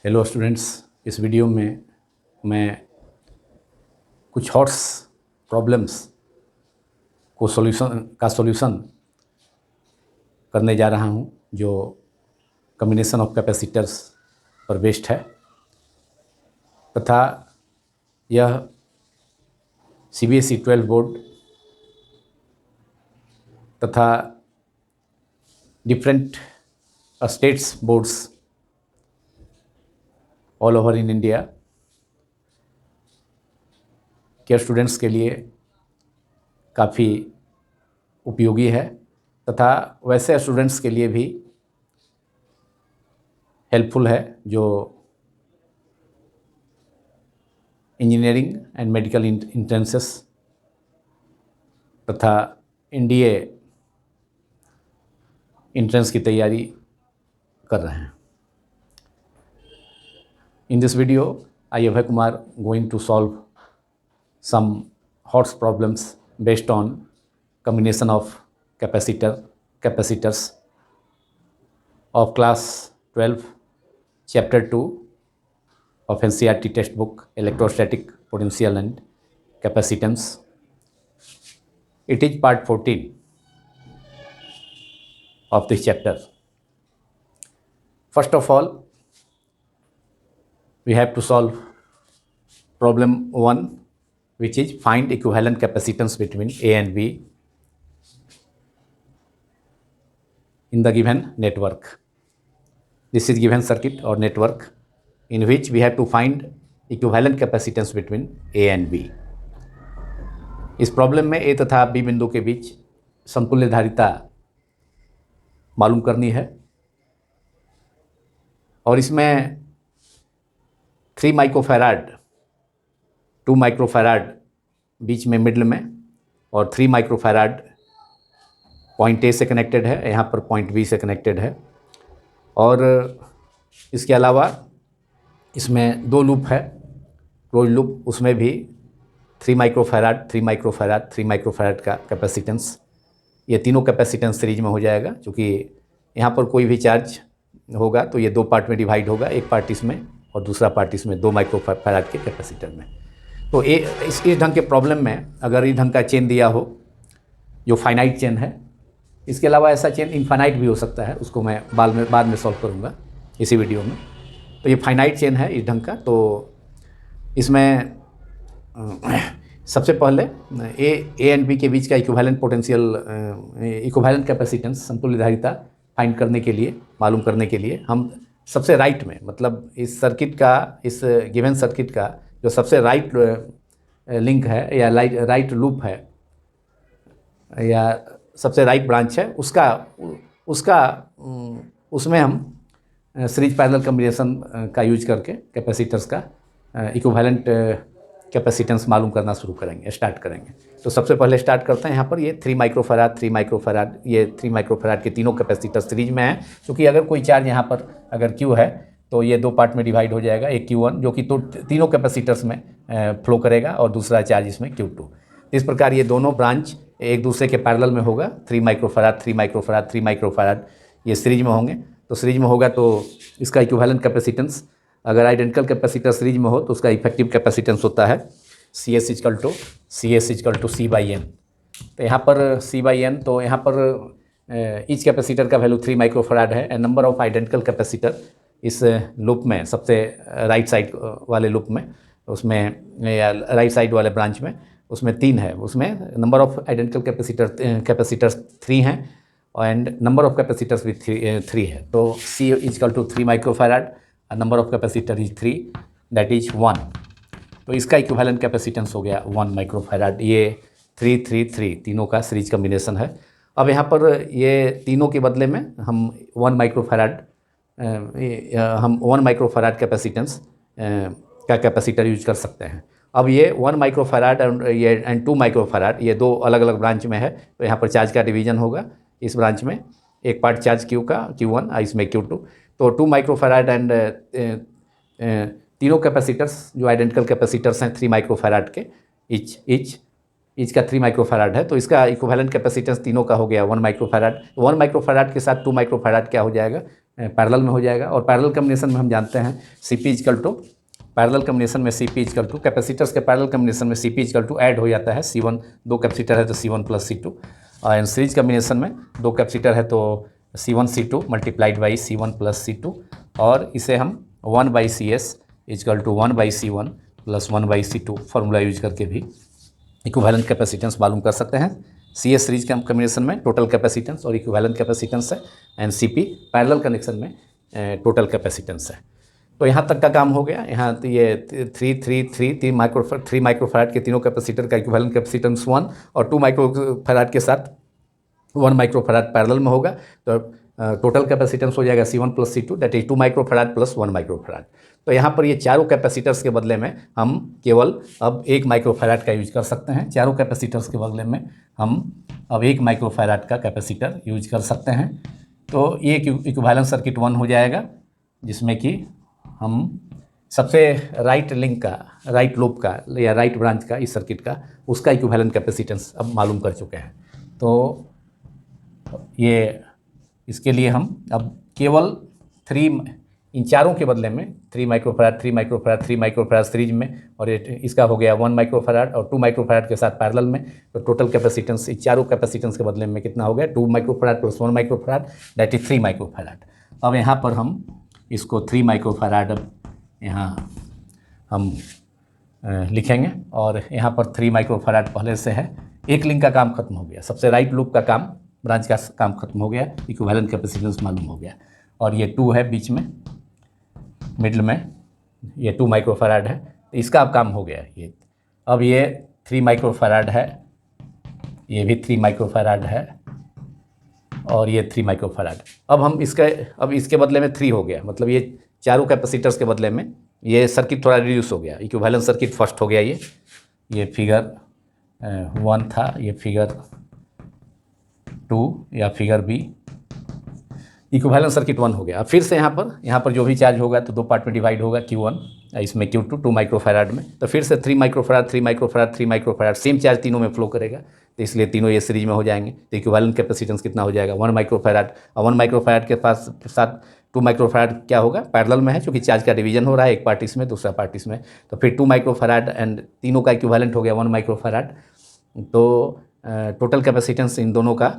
Hello students, इस video में मैं कुछ हॉट्स प्रॉब्लम्स को सॉल्यूशन करने जा रहा हूं, जो कम्बिनेशन ऑफ कैपेसिटर्स पर बेस्ड है तथा यह CBSE 12 बोर्ड तथा different states boards all over in India के स्टूडेंट्स के लिए काफ़ी उपयोगी है तथा वैसे स्टूडेंट्स के लिए भी हेल्पफुल है जो इंजीनियरिंग एंड मेडिकल एंट्रेंसेस तथा NDA एंट्रेंस की तैयारी कर रहे हैं। In this video, I, Abhay Kumar, going to solve some hot problems based on combination of capacitors of class 12, chapter 2 of NCERT textbook, electrostatic potential and capacitance. It is part 14 of this chapter. First of all, we have to solve problem 1, which is find equivalent capacitance between A and B in the given network. This is given circuit or network in which we have to find equivalent capacitance between A and B. इस problem में A तथा B बिंदु के बीच समतुल्य धारिता मालूम करनी है और इसमें 3 माइक्रोफैराड 2 माइक्रोफैराड बीच में मिडल में और 3 माइक्रोफैराड पॉइंट A से कनेक्टेड है, यहाँ पर पॉइंट B से कनेक्टेड है। और इसके अलावा इसमें 2 लूप है, क्लोज लूप, उसमें भी 3 माइक्रोफैराड 3 माइक्रोफैराड 3 माइक्रोफैराड का कैपेसिटेंस, ये तीनों कैपेसिटेंस सीरीज में हो जाएगा। क्योंकि यहाँ पर कोई भी चार्ज होगा तो ये 2 पार्ट में डिवाइड होगा, एक पार्ट इसमें और दूसरा पार्ट इसमें 2 माइक्रोफैराड के कैपेसिटर में। तो इस ढंग के प्रॉब्लम में अगर इस ढंग का चेन दिया हो जो फाइनाइट चेन है, इसके अलावा ऐसा चेन इनफाइनाइट भी हो बाद है, उसको मैं बाद में सॉल्व करूँगा इसी वीडियो में। तो ये फाइनाइट चेन है इस ढंग का। तो इसमें सबसे पहले ए एंड बी के बीच का इक्विवेलेंट पोटेंशियल, इक्विवेलेंट कैपेसिटेंस, समतुल्य धारिता फाइंड करने के लिए, मालूम करने के लिए हम सबसे राइट में, मतलब इस सर्किट का, इस गिवन सर्किट का जो सबसे राइट लिंक है या राइट लूप है या सबसे राइट ब्रांच है, उसमें हम सीरीज पैरेलल कॉम्बिनेशन का यूज करके कैपेसिटर्स का इक्विवेलेंट कैपेसिटेंस मालूम करना शुरू करेंगे, स्टार्ट करेंगे। तो सबसे पहले स्टार्ट करते हैं यहाँ पर ये 3 माइक्रोफैराड 3 माइक्रोफैराड, ये 3 माइक्रोफैराड के तीनों कैपेसिटर सीरीज में हैं। क्योंकि अगर कोई चार्ज यहाँ पर अगर Q है तो ये 2 पार्ट में डिवाइड हो जाएगा, एक Q1 जो कि तो तीनों कैपेसिटर्स में फ्लो करेगा और दूसरा चार्ज इसमें Q2। इस प्रकार ये दोनों ब्रांच एक दूसरे के पैरेलल में होगा। 3 माइक्रोफैराड 3 माइक्रोफैराड 3 माइक्रोफैराड ये सीरीज में होंगे। तो सीरीज में होगा तो इसका इक्विवेलेंट कैपेसिटेंस, अगर आइडेंटिकल कैपेसिटर सीरीज में हो तो उसका इफेक्टिव कैपेसिटेंस होता है CS = C/N। तो यहाँ पर C/N, तो यहाँ पर ईच कैपेसिटर का वैल्यू 3 माइक्रोफैराड है and number of identical capacitor इस लूप में, सबसे राइट साइड वाले लूप में, उसमें या राइट साइड वाले ब्रांच में, उसमें 3 है। उसमें नंबर ऑफ आइडेंटिकल कैपेसिटर्स 3 हैं एंड नंबर ऑफ कैपेसिटर्स भी 3 है। तो C = 3 microfarad, number of capacitor is 3, that is 1। तो इसका इक्विवेलेंट कैपेसिटेंस हो गया 1 माइक्रोफैराड। ये 3 3 3 तीनों का सीरीज कॉम्बिनेशन है। अब यहाँ पर ये तीनों के बदले में हम 1 माइक्रोफैराड कैपेसिटेंस का कैपेसिटर यूज कर सकते हैं। अब ये 1 माइक्रोफैराड एंड 2 माइक्रोफैराड, ये 2 अलग अलग ब्रांच में है। तो यहाँ पर चार्ज का डिवीजन होगा इस ब्रांच में, एक पार्ट चार्ज Q का Q1 और इसमें Q2। तो 2 माइक्रोफैराड एंड तीनों कैपेसिटर्स जो आइडेंटिकल कैपेसिटर्स हैं 3 माइक्रोफैराड के, ईच का 3 माइक्रोफैराड है। तो इसका इक्विवेलेंट कैपेसिटेंस तीनों का हो गया 1 माइक्रोफैराड। 1 माइक्रोफैराड के साथ 2 माइक्रोफैराड क्या हो जाएगा, पैरेलल में हो जाएगा। और पैरेलल कम्बिनेशन में हम जानते हैं Cp equal to, parallel combination में Cp इक्वल टू, कैपेसिटर्स के पैरेलल कम्बिनेशन में Cp इक्वल टू ऐड हो जाता है C1, 2 कैपेसिटर है तो C1 प्लस C2, और सीरीज कम्बिनेशन में 2 कैपेसिटर है तो C1 C2 multiplied by C1 plus C2, और इसे हम 1/CS equal to 1/C1 plus 1/C2 formula use करके भी इक्विवेलेंट कैपेसिटेंस मालूम कर सकते हैं। CS सीरीज कम्बिनेशन में टोटल कैपेसिटेंस और इक्विवेलेंट कैपेसिटेंस है, एंड Cp पैरेलल कनेक्शन में टोटल कैपेसिटेंस है। तो यहाँ तक का काम हो गया। यहाँ तो ये 3 माइक्रोफैराड के तीनों कैपेसिटर का इक्विवेलेंट कैपेसिटेंस 1, और 2 माइक्रोफैराड के साथ 1 माइक्रोफैराड पैरेलल में होगा, तो टोटल कैपेसिटेंस हो जाएगा C1 plus C2 that is 2 microfarad plus 1 microfarad. तो यहाँ पर ये चारों कैपेसिटर्स के बदले में हम केवल अब 1 माइक्रोफैराड का यूज कर सकते हैं। चारों कैपेसिटर्स के बदले में हम अब 1 माइक्रोफैराड का कैपेसिटर यूज कर सकते हैं। तो ये इक्विवेलेंट सर्किट 1 हो जाएगा, जिसमें कि हम सबसे राइट लिंक का, राइट लूप का या राइट ब्रांच का इस सर्किट का, उसका इक्विवेलेंट कैपेसिटेंस अब मालूम कर चुके हैं। तो ये इसके लिए हम अब केवल इन चारों के बदले में 3 माइक्रोफैराड 3 माइक्रोफैराड 3 माइक्रोफैराड सीरीज में, और इसका हो गया 1 माइक्रोफैराड और 2 माइक्रोफैराड के साथ पैरेलल में। तो टोटल कैपेसिटेंस इस चारों कैपेसिटेंस के बदले में कितना हो गया, 2 microfarad plus 1 microfarad that is 3 microfarad. अब यहाँ पर हम इसको 3 माइक्रोफैराड अब यहाँ हम लिखेंगे, और यहाँ पर 3 माइक्रोफैराड पहले से है। एक लिंक का काम खत्म हो गया, सबसे राइट लूप का काम, ब्रांच का काम खत्म हो गया, इक्विवेलेंट कैपेसिटेंस मालूम हो गया। और ये 2 है बीच में, मिडल में ये 2 माइक्रोफैराड है, तो इसका अब काम हो गया ये। अब ये 3 माइक्रोफैराड है, ये भी 3 माइक्रोफैराड है, और ये 3 माइक्रोफैराड। अब इसके बदले में 3 हो गया, मतलब ये चारों कैपेसिटर्स के बदले में ये सर्किट थोड़ा रिड्यूस हो गया। इक्विवेलेंट सर्किट फर्स्ट हो गया, ये फिगर 1 था, ये फिगर 2 या फिगर B, इक्विवेलेंट सर्किट 1 हो गया। अब फिर से यहाँ पर जो भी चार्ज होगा तो 2 पार्ट में डिवाइड होगा, Q1 इसमें Q2 2 माइक्रोफैराड में। तो फिर से 3 microfarad 3 microfarad 3 microfarad, same charge तीनों में फ्लो करेगा, तो इसलिए तीनों ये सीरीज में हो जाएंगे। तो इक्विवेलेंट कैपेसिटेंस कितना हो जाएगा, 1 माइक्रोफैराड। और 1 माइक्रोफैराड के साथ 2 माइक्रोफैराड क्या होगा, पैरेलल में है, क्योंकि चार्ज का डिवीजन हो रहा है, एक पार्ट इसमें दूसरा पार्ट इसमें। तो फिर 2 माइक्रोफैराड एंड तीनों का इक्विवेलेंट हो गया 1 माइक्रोफैराड। तो टोटल कैपेसिटेंस इन दोनों का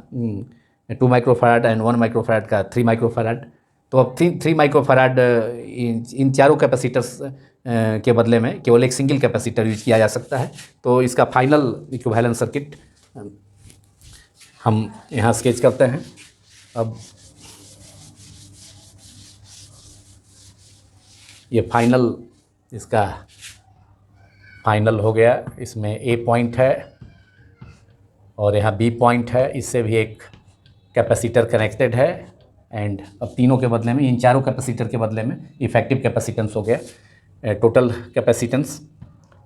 2 माइक्रोफैराड एंड 1 माइक्रोफैराड का 3 माइक्रोफैराड। तो अब 3 माइक्रोफैराड इन चारों कैपेसिटर्स के बदले में केवल एक सिंगल कैपेसिटर यूज किया जा सकता है। तो इसका फाइनल इक्विवेलेंट सर्किट हम यहाँ स्केच करते हैं। अब ये इसका फाइनल हो गया। इसमें A पॉइंट है और यहाँ B पॉइंट है, इससे भी एक कैपेसिटर कनेक्टेड है। एंड अब तीनों के बदले में, इन चारों कैपेसिटर के बदले में इफेक्टिव कैपेसिटेंस हो गया टोटल कैपेसिटेंस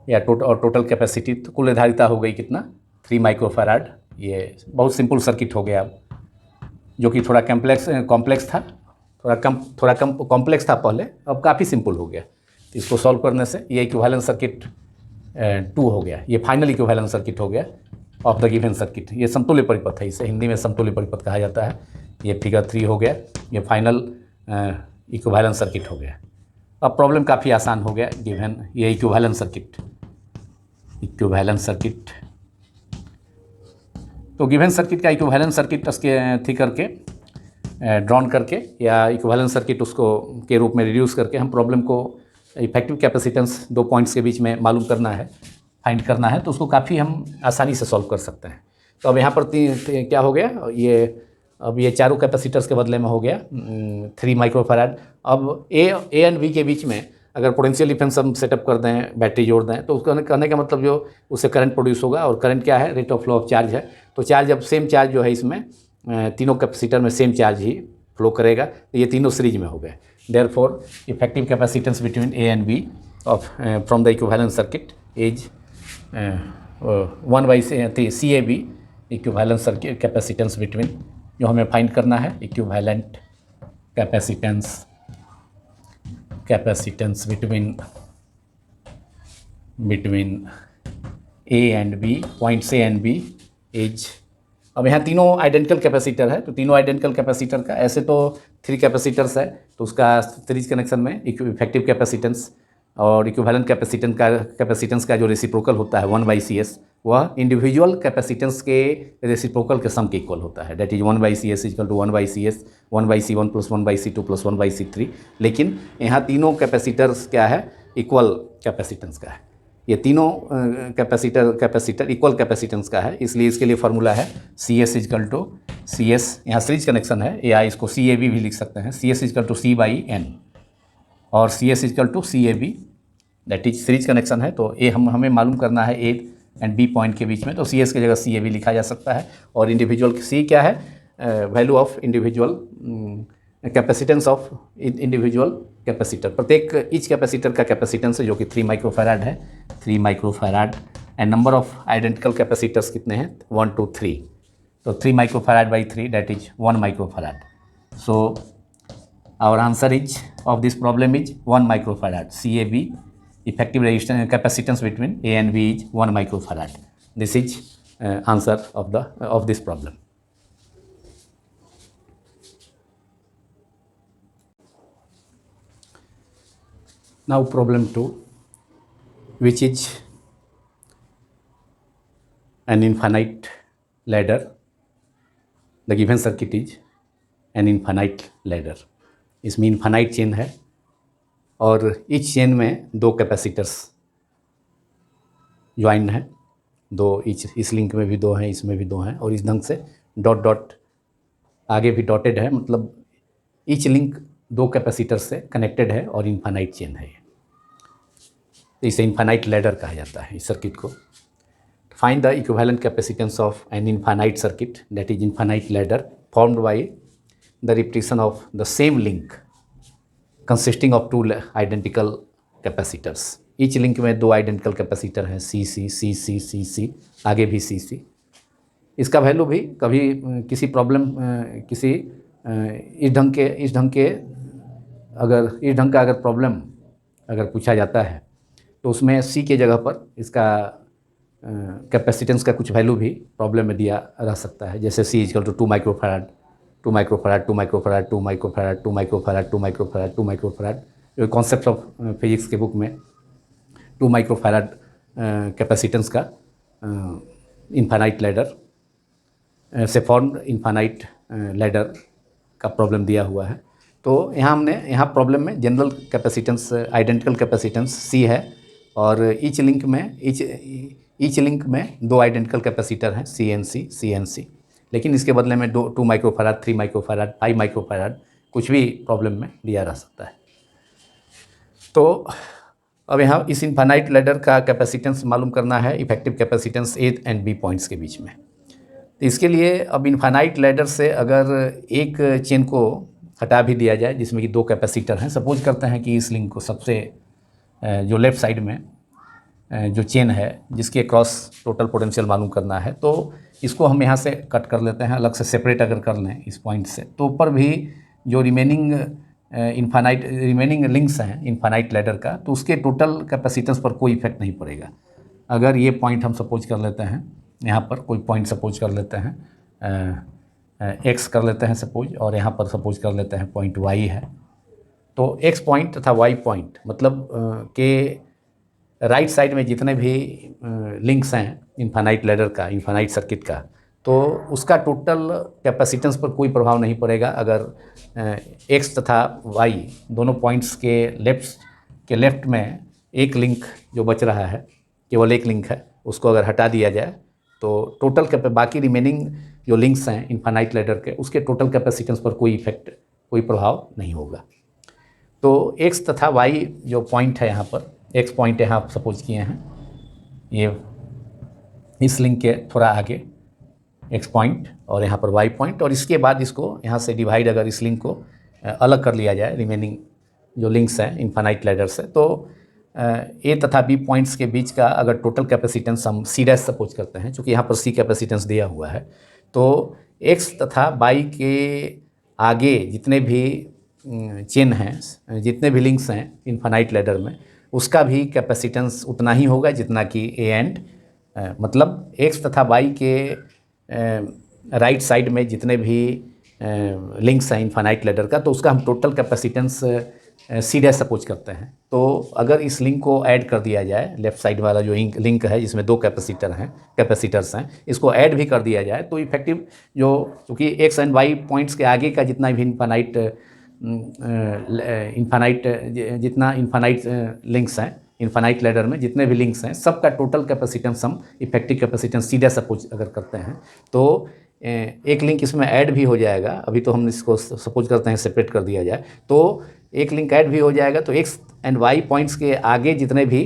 या टोटल कैपेसिटी। तो कुल निर्धारिता हो गई कितना, 3 माइक्रोफैराड। ये बहुत सिंपल सर्किट हो गया अब, जो कि थोड़ा कॉम्प्लेक्स था, थोड़ा कम कॉम्प्लेक्स था पहले, अब काफ़ी सिंपल हो गया। तो इसको सॉल्व करने से ये इक्विवेलेंट सर्किट 2 हो गया। ये फाइनल इक्विवेलेंट सर्किट हो गया ऑफ द गिवन सर्किट। ये समतुल्य परिपथ है, इसे हिंदी में समतुल्य परिपथ कहा जाता है। ये फिगर 3 हो गया, ये फाइनल इक्विवेलेंट सर्किट हो गया। अब प्रॉब्लम काफ़ी आसान हो गया, गिवन ये इक्विवेलेंट सर्किट। तो गिवन सर्किट का इक्विवेलेंट सर्किट थी करके ड्रॉन करके या इक्विवेलेंट सर्किट उसको के रूप में रिड्यूस करके हम प्रॉब्लम को इफेक्टिव कैपेसिटेंस 2 पॉइंट्स के बीच में मालूम करना है, फाइंड करना है, तो उसको काफ़ी हम आसानी से सॉल्व कर सकते हैं। तो अब यहाँ पर क्या हो गया, अब ये चारों कैपेसिटर्स के बदले में हो गया 3 माइक्रोफैराड। अब ए एंड बी के बीच में अगर पोटेंशियल डिफरेंस हम सेटअप कर दें, बैटरी जोड़ दें, तो उसका कहने का मतलब जो उससे करंट प्रोड्यूस होगा, और करंट क्या है, rate of flow of charge है। तो चार्ज अब सेम चार्ज जो है इसमें तीनों कैपेसिटर में सेम चार्ज ही फ्लो करेगा, तो ये तीनों सीरीज में हो गए। Therefore effective capacitance between A and B of from the equivalent circuit is 1/CAB equivalent circuit capacitance between, जो हमें फाइंड करना है, equivalent capacitance between A and B, points A and B is अब यहाँ तीनों आइडेंटिकल कैपेसिटर है, तो तीनों आइडेंटिकल कैपेसिटर का ऐसे तो 3 कैपेसिटर्स है, तो उसका सीरीज कनेक्शन में इफेक्टिव कैपेसिटेंस और इक्विवेलेंट कैपेसिटेंस का जो रेसिप्रोकल होता है 1/CS, वह इंडिविजुअल कैपेसिटेंस के रेसिप्रोकल के सम के इक्वल होता है। That is 1/CS equal to 1/CS, 1/C1 plus 1/C2 plus 1/C3। लेकिन यहाँ तीनों कैपेसिटर्स क्या है, इक्वल कैपेसिटेंस का है। ये तीनों कैपेसिटर इक्वल कैपेसिटेंस का है, इसलिए इसके लिए फार्मूला है CS इक्वल टू CS, यहाँ सीरीज कनेक्शन है या इसको CAB भी लिख सकते हैं, CS इक्वल टू C/N और CS equal to CAB, that is series connection है। तो ए हमें मालूम करना है A एंड B पॉइंट के बीच में, तो CS की जगह CAB लिखा जा सकता है। और इंडिविजुअल C क्या है, value of individual capacitance of individual capacitor, प्रत्येक ईच कैपेसिटर का कैपेसिटेंस है जो कि 3 माइक्रोफैराड है, 3 microfarad. And number of identical capacitors कितने हैं, 1 2 3, तो 3 microfarad by 3 that is 1 microfarad. So our answer is of this problem is 1 microfarad. CAB effective resistance capacitance between A and B is 1 microfarad. This is answer of this problem. Now problem 2, which is an infinite ladder. The given circuit is an infinite ladder. इसमें infinite chain है और इस chain में 2 capacitors join है, 2 इस link में भी 2 हैं, इसमें भी 2 हैं, और इस ढंग से डॉट डॉट आगे भी डॉटेड है, मतलब ईच लिंक 2 कैपेसिटर से कनेक्टेड है और इन्फानाइट चेन है। इसे इन्फानाइट लैडर कहा जाता है इस सर्किट को। Find the equivalent capacitance of an infinite circuit, that is infinite ladder formed by the repetition of the same link consisting of 2 identical capacitors. Each link में 2 identical capacitor हैं, CC, आगे भी CC। इसका value भी कभी किसी problem किसी इस ढंग का अगर प्रॉब्लम अगर पूछा जाता है तो उसमें C के जगह पर इसका कैपेसिटेंस का कुछ वैल्यू भी प्रॉब्लम में दिया रह सकता है, जैसे C equal to 2 microfarad, 2 microfarad, 2 microfarad, 2 microfarad, 2 microfarad, 2 microfarad, 2 microfarad. जो कॉन्सेप्ट ऑफ फिजिक्स के बुक में 2 माइक्रोफैराड कैपेसिटेंस का इन्फानाइट लैडर से फॉर्म इन्फानाइट लैडर का प्रॉब्लम दिया हुआ है। तो यहाँ प्रॉब्लम में general capacitance identical capacitance C है और ईच लिंक में 2 आइडेंटिकल कैपेसिटर हैं, CNC। लेकिन इसके बदले में 2 माइक्रोफैराड, 3 माइक्रोफैराड, 5 माइक्रोफैराड कुछ भी प्रॉब्लम में दिया जा सकता है। तो अब यहाँ इस इन्फानाइट लैडर का कैपेसिटेंस मालूम करना है, effective capacitance A and B points के बीच में। तो इसके लिए अब इन्फानाइट लैडर से अगर एक चेन को हटा भी दिया जाए जिसमें कि 2 कैपेसिटर हैं, सपोज करते हैं कि इस लिंक को सबसे जो लेफ़्ट साइड में जो चेन है जिसके क्रॉस टोटल पोटेंशियल मालूम करना है, तो इसको हम यहाँ से कट कर लेते हैं, अलग से सेपरेट अगर कर लें इस पॉइंट से, तो ऊपर भी जो रिमेनिंग लिंक्स हैं इन्फानाइट लैडर का, तो उसके टोटल कैपेसिटेंस पर कोई इफेक्ट नहीं पड़ेगा। अगर ये पॉइंट हम सपोज कर लेते हैं, यहाँ पर कोई पॉइंट सपोज कर लेते हैं, X कर लेते हैं सपोज, और यहाँ पर सपोज कर लेते हैं पॉइंट Y है, तो X पॉइंट तथा Y पॉइंट मतलब के राइट साइड में जितने भी लिंक्स हैं इन्फानाइट लैडर का, इन्फानाइट सर्किट का, तो उसका टोटल कैपेसिटेंस पर कोई प्रभाव नहीं पड़ेगा अगर X तथा Y दोनों पॉइंट्स के लेफ्ट में एक लिंक जो बच रहा है, केवल एक लिंक है, उसको अगर हटा दिया जाए तो टोटल बाकी रिमेनिंग जो लिंक्स हैं इन्फानाइट लैडर के, उसके टोटल कैपेसिटेंस पर कोई प्रभाव नहीं होगा। तो X तथा Y जो पॉइंट है यहाँ पर, X पॉइंट यहाँ सपोज किए हैं, ये इस लिंक के थोड़ा आगे X पॉइंट और यहाँ पर Y पॉइंट, और इसके बाद इसको यहाँ से डिवाइड अगर इस लिंक को अलग कर लिया जाए रिमेनिंग जो लिंक्स हैं इन्फानाइट लैडर से, तो A तथा B पॉइंट्स के बीच का अगर टोटल कैपेसिटेंस हम C' सपोज करते हैं, चूँकि यहाँ पर C कैपेसिटेंस दिया हुआ है, तो X तथा Y के आगे जितने भी चेन हैं, जितने भी लिंक्स हैं इन्फानाइट लैडर में, उसका भी कैपेसिटेंस उतना ही होगा जितना कि A एंड मतलब X तथा Y के राइट साइड में जितने भी लिंक्स हैं इनफाइनाइट लैडर का, तो उसका हम total capacitance C dash suppose करते हैं। तो अगर इस लिंक को ऐड कर दिया जाए, लेफ्ट साइड वाला जो लिंक है जिसमें दो कैपेसिटर्स हैं, इसको ऐड भी कर दिया जाए तो इफेक्टिव जो, क्योंकि एक्स एंड वाई पॉइंट्स के आगे का जितना भी इनफाइनाइट लिंक्स हैं, इनफाइनाइट लैडर में जितने भी लिंक्स हैं, सबका टोटल कैपेसिटेंस हम effective capacitance C dash suppose अगर करते हैं तो एक लिंक इसमें ऐड भी हो जाएगा। अभी तो हम इसको सपोज करते हैं सेपरेट कर दिया जाए, तो एक लिंक ऐड भी हो जाएगा, तो एक्स एंड वाई पॉइंट्स के आगे जितने भी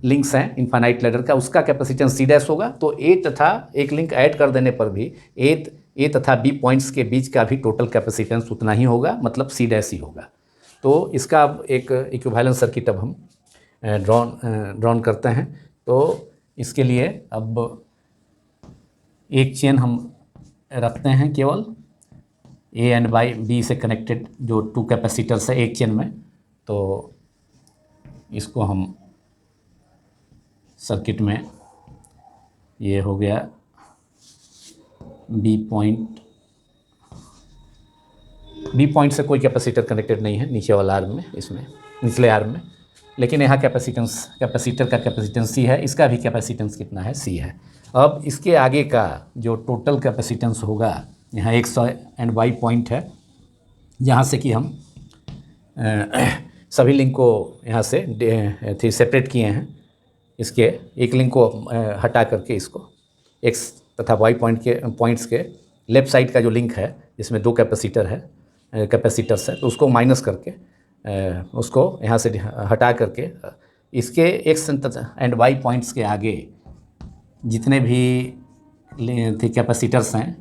लिंक्स हैं इनफाइनाइट लैडर का, उसका कैपेसिटेंस सी डैश होगा। तो ए तथा एक लिंक ऐड कर देने पर भी ए तथा बी पॉइंट्स के बीच का भी टोटल कैपेसिटेंस उतना ही होगा, मतलब सी डैश ही होगा। तो इसका अब एक इक्विवेलेंट सर्किट अब हम ड्रॉन करते हैं। तो इसके लिए अब एक चेन हम रखते हैं केवल ए एंड बाई बी से कनेक्टेड जो टू कैपेसिटर्स है एक चेन में। तो इसको हम सर्किट में, ये हो गया बी पॉइंट से कोई कैपेसिटर कनेक्टेड नहीं है नीचे वाला आर्म में, इसमें निचले आर्म में, लेकिन यहाँ कैपेसिटर का कैपेसिटेंस सी है, इसका भी कैपेसिटेंस कितना है, सी है। अब इसके आगे का जो टोटल कैपेसिटेंस होगा, यहाँ एक्स एंड वाई पॉइंट है जहाँ से कि हम सभी लिंक को यहाँ से सेपरेट किए हैं। इसके एक लिंक को हटा करके इसको एक्स तथा वाई पॉइंट्स के लेफ़्ट साइड का जो लिंक है जिसमें दो कैपेसिटर्स है, तो उसको माइनस करके उसको यहाँ से हटा करके इसके एक्स एंड वाई पॉइंट्स के आगे जितने भी कैपेसिटर्स हैं,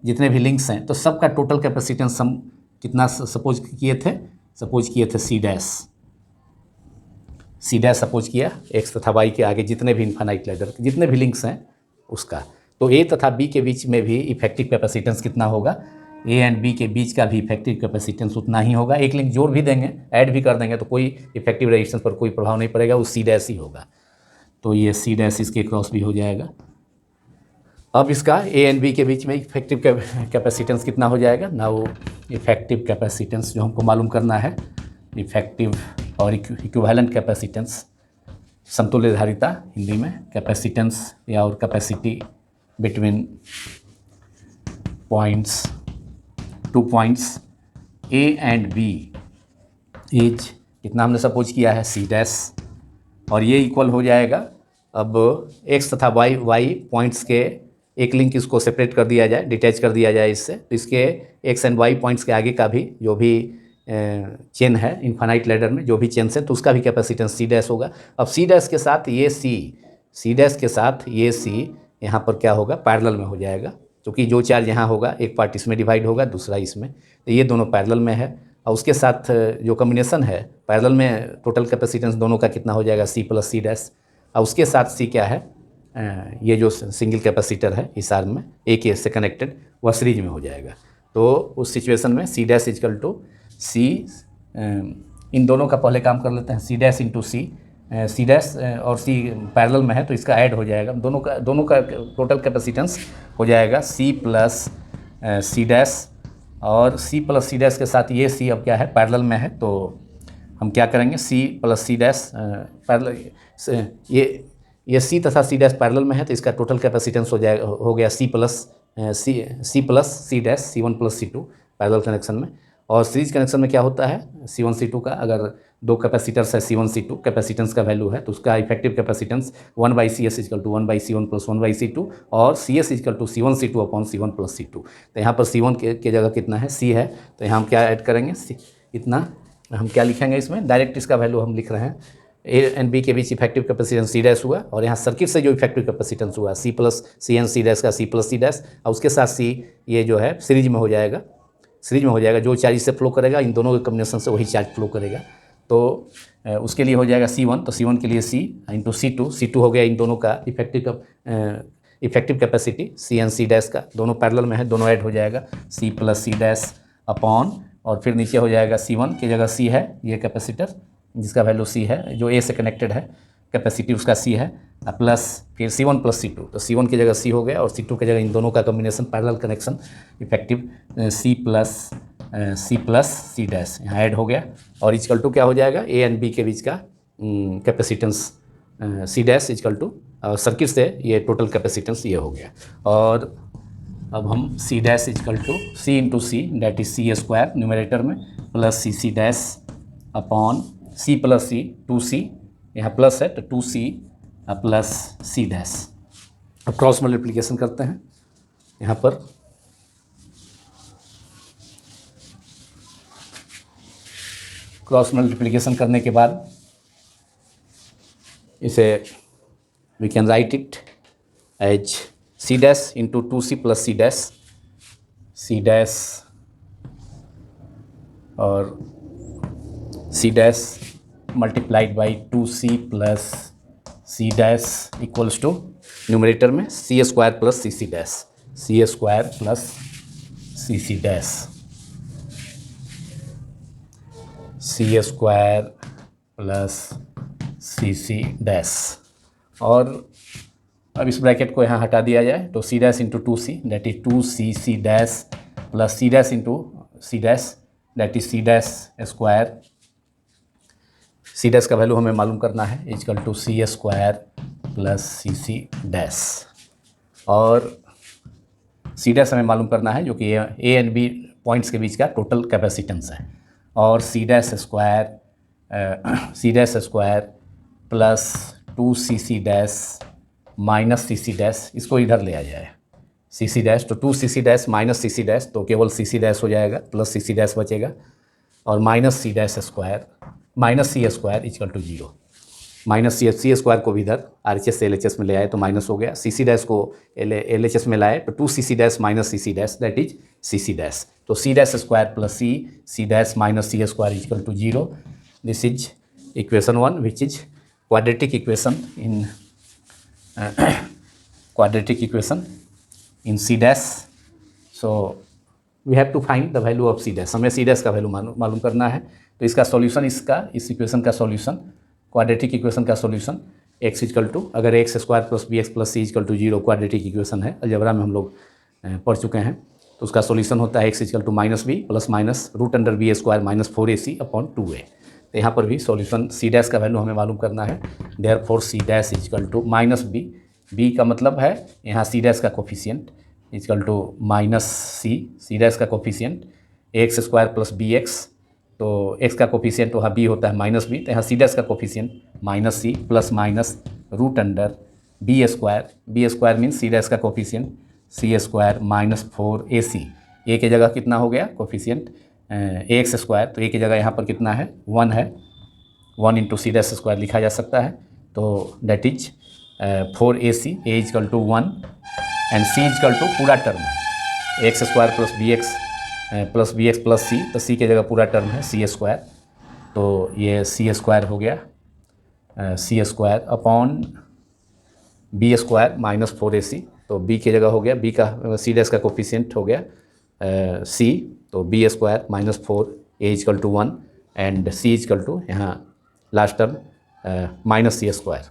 जितने भी लिंक्स हैं, तो सबका टोटल कैपेसिटेंस हम कितना सपोज किए थे सी डैश सपोज किया एक्स तथा वाई के आगे जितने भी इनफाइनाइट लैडर जितने भी लिंक्स हैं उसका। तो ए तथा बी के बीच में भी इफेक्टिव कैपेसिटेंस कितना होगा, ए एंड बी के बीच का भी इफेक्टिव कैपेसिटेंस उतना ही होगा। एक लिंक जोड़ भी देंगे, ऐड भी कर देंगे तो कोई इफेक्टिव रेजिस्टेंस पर कोई प्रभाव नहीं पड़ेगा, वो सी डैश ही होगा। तो ये सी डैश इसके क्रॉस भी हो जाएगा। अब इसका ए एंड बी के बीच में इफेक्टिव कैपेसिटेंस कितना हो जाएगा ना, वो इफेक्टिव कैपेसिटेंस जो हमको मालूम करना है, इफेक्टिव और इक्विवेलेंट कैपेसिटेंस, समतुल्य धारिता हिंदी में, कैपेसिटेंस या और capacity between two points A and B is कितना हमने सपोज किया है सी डैश, और ये इक्वल हो जाएगा। अब एक्स तथा वाई पॉइंट्स के एक लिंक इसको सेपरेट कर दिया जाए, डिटैच कर दिया जाए इससे, तो इसके एक्स एंड वाई पॉइंट्स के आगे का भी जो भी चेन है इनफाइनाइट लैडर में जो भी चेन्स है, तो उसका भी कैपेसिटेंस सी डैश होगा। अब सी डैश के साथ ये सी डैश के साथ ये सी यहाँ पर क्या होगा, पैरेलल में हो जाएगा, क्योंकि जो चार्ज यहाँ होगा एक पार्ट इसमें डिवाइड होगा, दूसरा इसमें, तो ये दोनों पैरेलल में है। और उसके साथ जो कॉम्बिनेशन है पैरेलल में, टोटल कैपेसिटेंस दोनों का कितना हो जाएगा, सी प्लस सी डैश। और उसके साथ सी क्या है, ये जो सिंगल कैपेसिटर है इस आर्म में ए के से कनेक्टेड, वह सीरीज में हो जाएगा। तो उस सिचुएशन में C dash equal to C, इन दोनों का पहले काम कर लेते हैं, C dash into C dash और सी पैरेलल में है तो इसका ऐड हो जाएगा, दोनों का टोटल कैपेसिटेंस हो जाएगा सी प्लस सी डैश, और सी प्लस सी डैश के साथ ये सी अब क्या है, पैरेलल में है, तो हम क्या करेंगे, C plus C dash parallel, ये सी तथा सी डैश पैरेलल में है तो इसका टोटल कैपेसिटेंस हो गया C plus C dash, C1 plus C2 parallel connection में। और सीरीज कनेक्शन में क्या होता है, C1 C2 का, अगर दो कैपेसिटर्स है C1 C2 कैपेसिटेंस का वैल्यू है तो उसका effective capacitance 1/CS equal to 1/C1 plus 1/C2 और CS equal to C1 C2 upon C1 plus C2। तो यहाँ पर C1 के जगह कितना है, C है, तो यहाँ हम क्या ऐड करेंगे, इतना हम क्या लिखेंगे इसमें, डायरेक्ट इसका वैल्यू हम लिख रहे हैं, ए एंड बी के बीच इफेक्टिव कैपेसिटेंस सी डैश हुआ, और यहाँ सर्किट से जो इफेक्टिव कैपेसिटेंस हुआ C plus C and C dash का सी प्लस सी डैश, और उसके साथ सी ये जो है सीरीज में हो जाएगा, जो चार्ज इससे फ्लो करेगा इन दोनों के कॉम्बिनेशन से वही चार्ज फ्लो करेगा। तो उसके लिए हो जाएगा C1, तो C1 के लिए C इंटू C2 हो गया इन दोनों का effective capacity C and C dash का, दोनों पैरेलल में है, दोनों ऐड हो जाएगा C plus C dash upon, और फिर नीचे हो जाएगा C1 की जगह C है ये कैपेसिटर जिसका वैल्यू C है जो A से कनेक्टेड है, कैपेसिटी उसका C है, प्लस फिर C1 प्लस C2, तो C1 की जगह C हो गया और C2 की जगह इन दोनों का combination parallel connection effective C plus C dash यहाँ ऐड हो गया और इक्वल टू क्या हो जाएगा, A एंड B के बीच का capacitance C dash equal to circuit से ये टोटल कैपेसिटेंस ये हो गया। और अब हम C dash equal to C into C that is C square numerator में plus C dash upon C plus C 2C, यहाँ प्लस है तो 2C प्लस C डैश। अब क्रॉस मल्टीप्लिकेशन करते हैं यहाँ पर, क्रॉस मल्टीप्लिकेशन करने के बाद इसे we can write it as C dash into 2C plus C dash, C dash और C dash multiplied by 2C plus C dash equals to numerator में C square plus C dash, C square plus C dash, C square plus C dash. और अब इस bracket को यहाँ हटा दिया जाए तो C dash into 2C that is 2C dash plus C dash into C dash that is C dash square. C dash का वैल्यू हमें मालूम करना है equal to C square plus C dash, और C डैश हमें मालूम करना है जो कि A एंड B पॉइंट्स के बीच का टोटल कैपेसिटेंस है, और C dash square plus 2CC dash minus CC dash, इसको इधर ले आ जाए CC डैश, तो 2CC dash minus CC dash तो केवल CC डैश हो जाएगा, प्लस CC डैश बचेगा और minus C dash square minus C square equal to 0, minus C square को भी इधर RHS से LHS में ले आए तो माइनस हो गया, CC डैश को LHS में लाए तो 2CC dash minus CC dash that is CC dash, तो C dash square plus C dash minus C square equal to 0। This is equation 1 which is quadratic equation in C dash. So we have to find the value of C dash, हमें C dash का value मालूम करना है, तो इसका solution, इस equation का solution, quadratic equation का सॉल्यूशन x इक्वल टू, अगर x square plus B x plus c equal to 0 quadratic equation है, अलजेब्रा में हम लोग पढ़ चुके हैं, तो उसका सॉल्यूशन होता है x equal to minus B plus minus root under B square minus 4ac upon 2a। तो यहाँ पर भी सॉल्यूशन C डैश का वैल्यू हमें मालूम करना है, therefore C dash equal to minus B का मतलब है यहाँ C डैश का coefficient equal to minus C dash का coefficient x square plus B x, तो x का कोफिशिएंट वहाँ b होता है माइनस बी, तो यहाँ C डैश का coefficient minus C plus minus root under B square means C dash का coefficient C square minus 4ac, a की जगह कितना हो गया कोफिशिएंट एक्स स्क्वायर, तो a की जगह यहाँ पर कितना है 1 है, 1 इंटू C डैश स्क्वायर लिखा जा सकता है, तो that is 4ac, a is equal to 1 and c is equal to पूरा term x square plus B x plus c, तो c की जगह पूरा टर्म है C स्क्वायर, तो ये C स्क्वायर हो गया C square upon b square minus 4ac, तो b की जगह हो गया b का C डैश का कोफिशिएंट हो गया c, तो b square minus 4 a is equal to 1 and c is equal to यहाँ last term minus C square,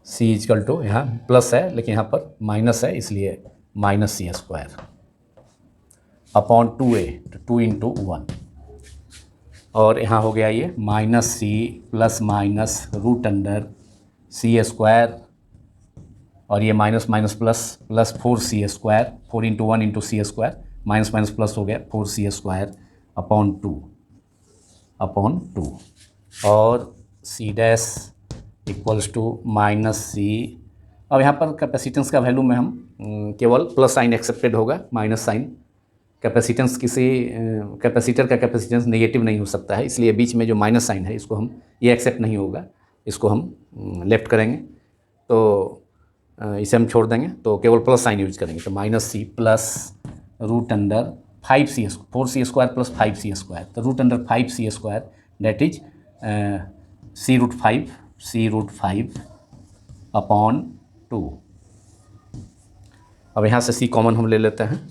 c is equal to यहाँ प्लस है लेकिन यहाँ पर माइनस है इसलिए minus C square upon 2a, तो 2 इंटू 1, और यहाँ हो गया ये minus C plus minus root under C square, और ये minus minus plus 4C square, 4 into 1 into C square, minus minus plus हो गया 4C स्क्वायर अपॉन 2 और C dash equals to minus C। अब यहाँ पर कैपेसिटेंस का वैल्यू में हम केवल प्लस साइन एक्सेप्टेड होगा, माइनस साइन कैपेसिटेंस किसी कैपेसिटर का कैपेसिटेंस नेगेटिव नहीं हो सकता है, इसलिए बीच में जो माइनस साइन है इसको हम ये एक्सेप्ट नहीं होगा, इसको हम लेफ्ट करेंगे, तो इसे हम छोड़ देंगे, तो केवल प्लस साइन यूज करेंगे, तो minus C plus root under 4C square plus 5C square, तो root under 5C square that is C root 5 upon 2। अब यहाँ से C कॉमन हम ले लेते हैं,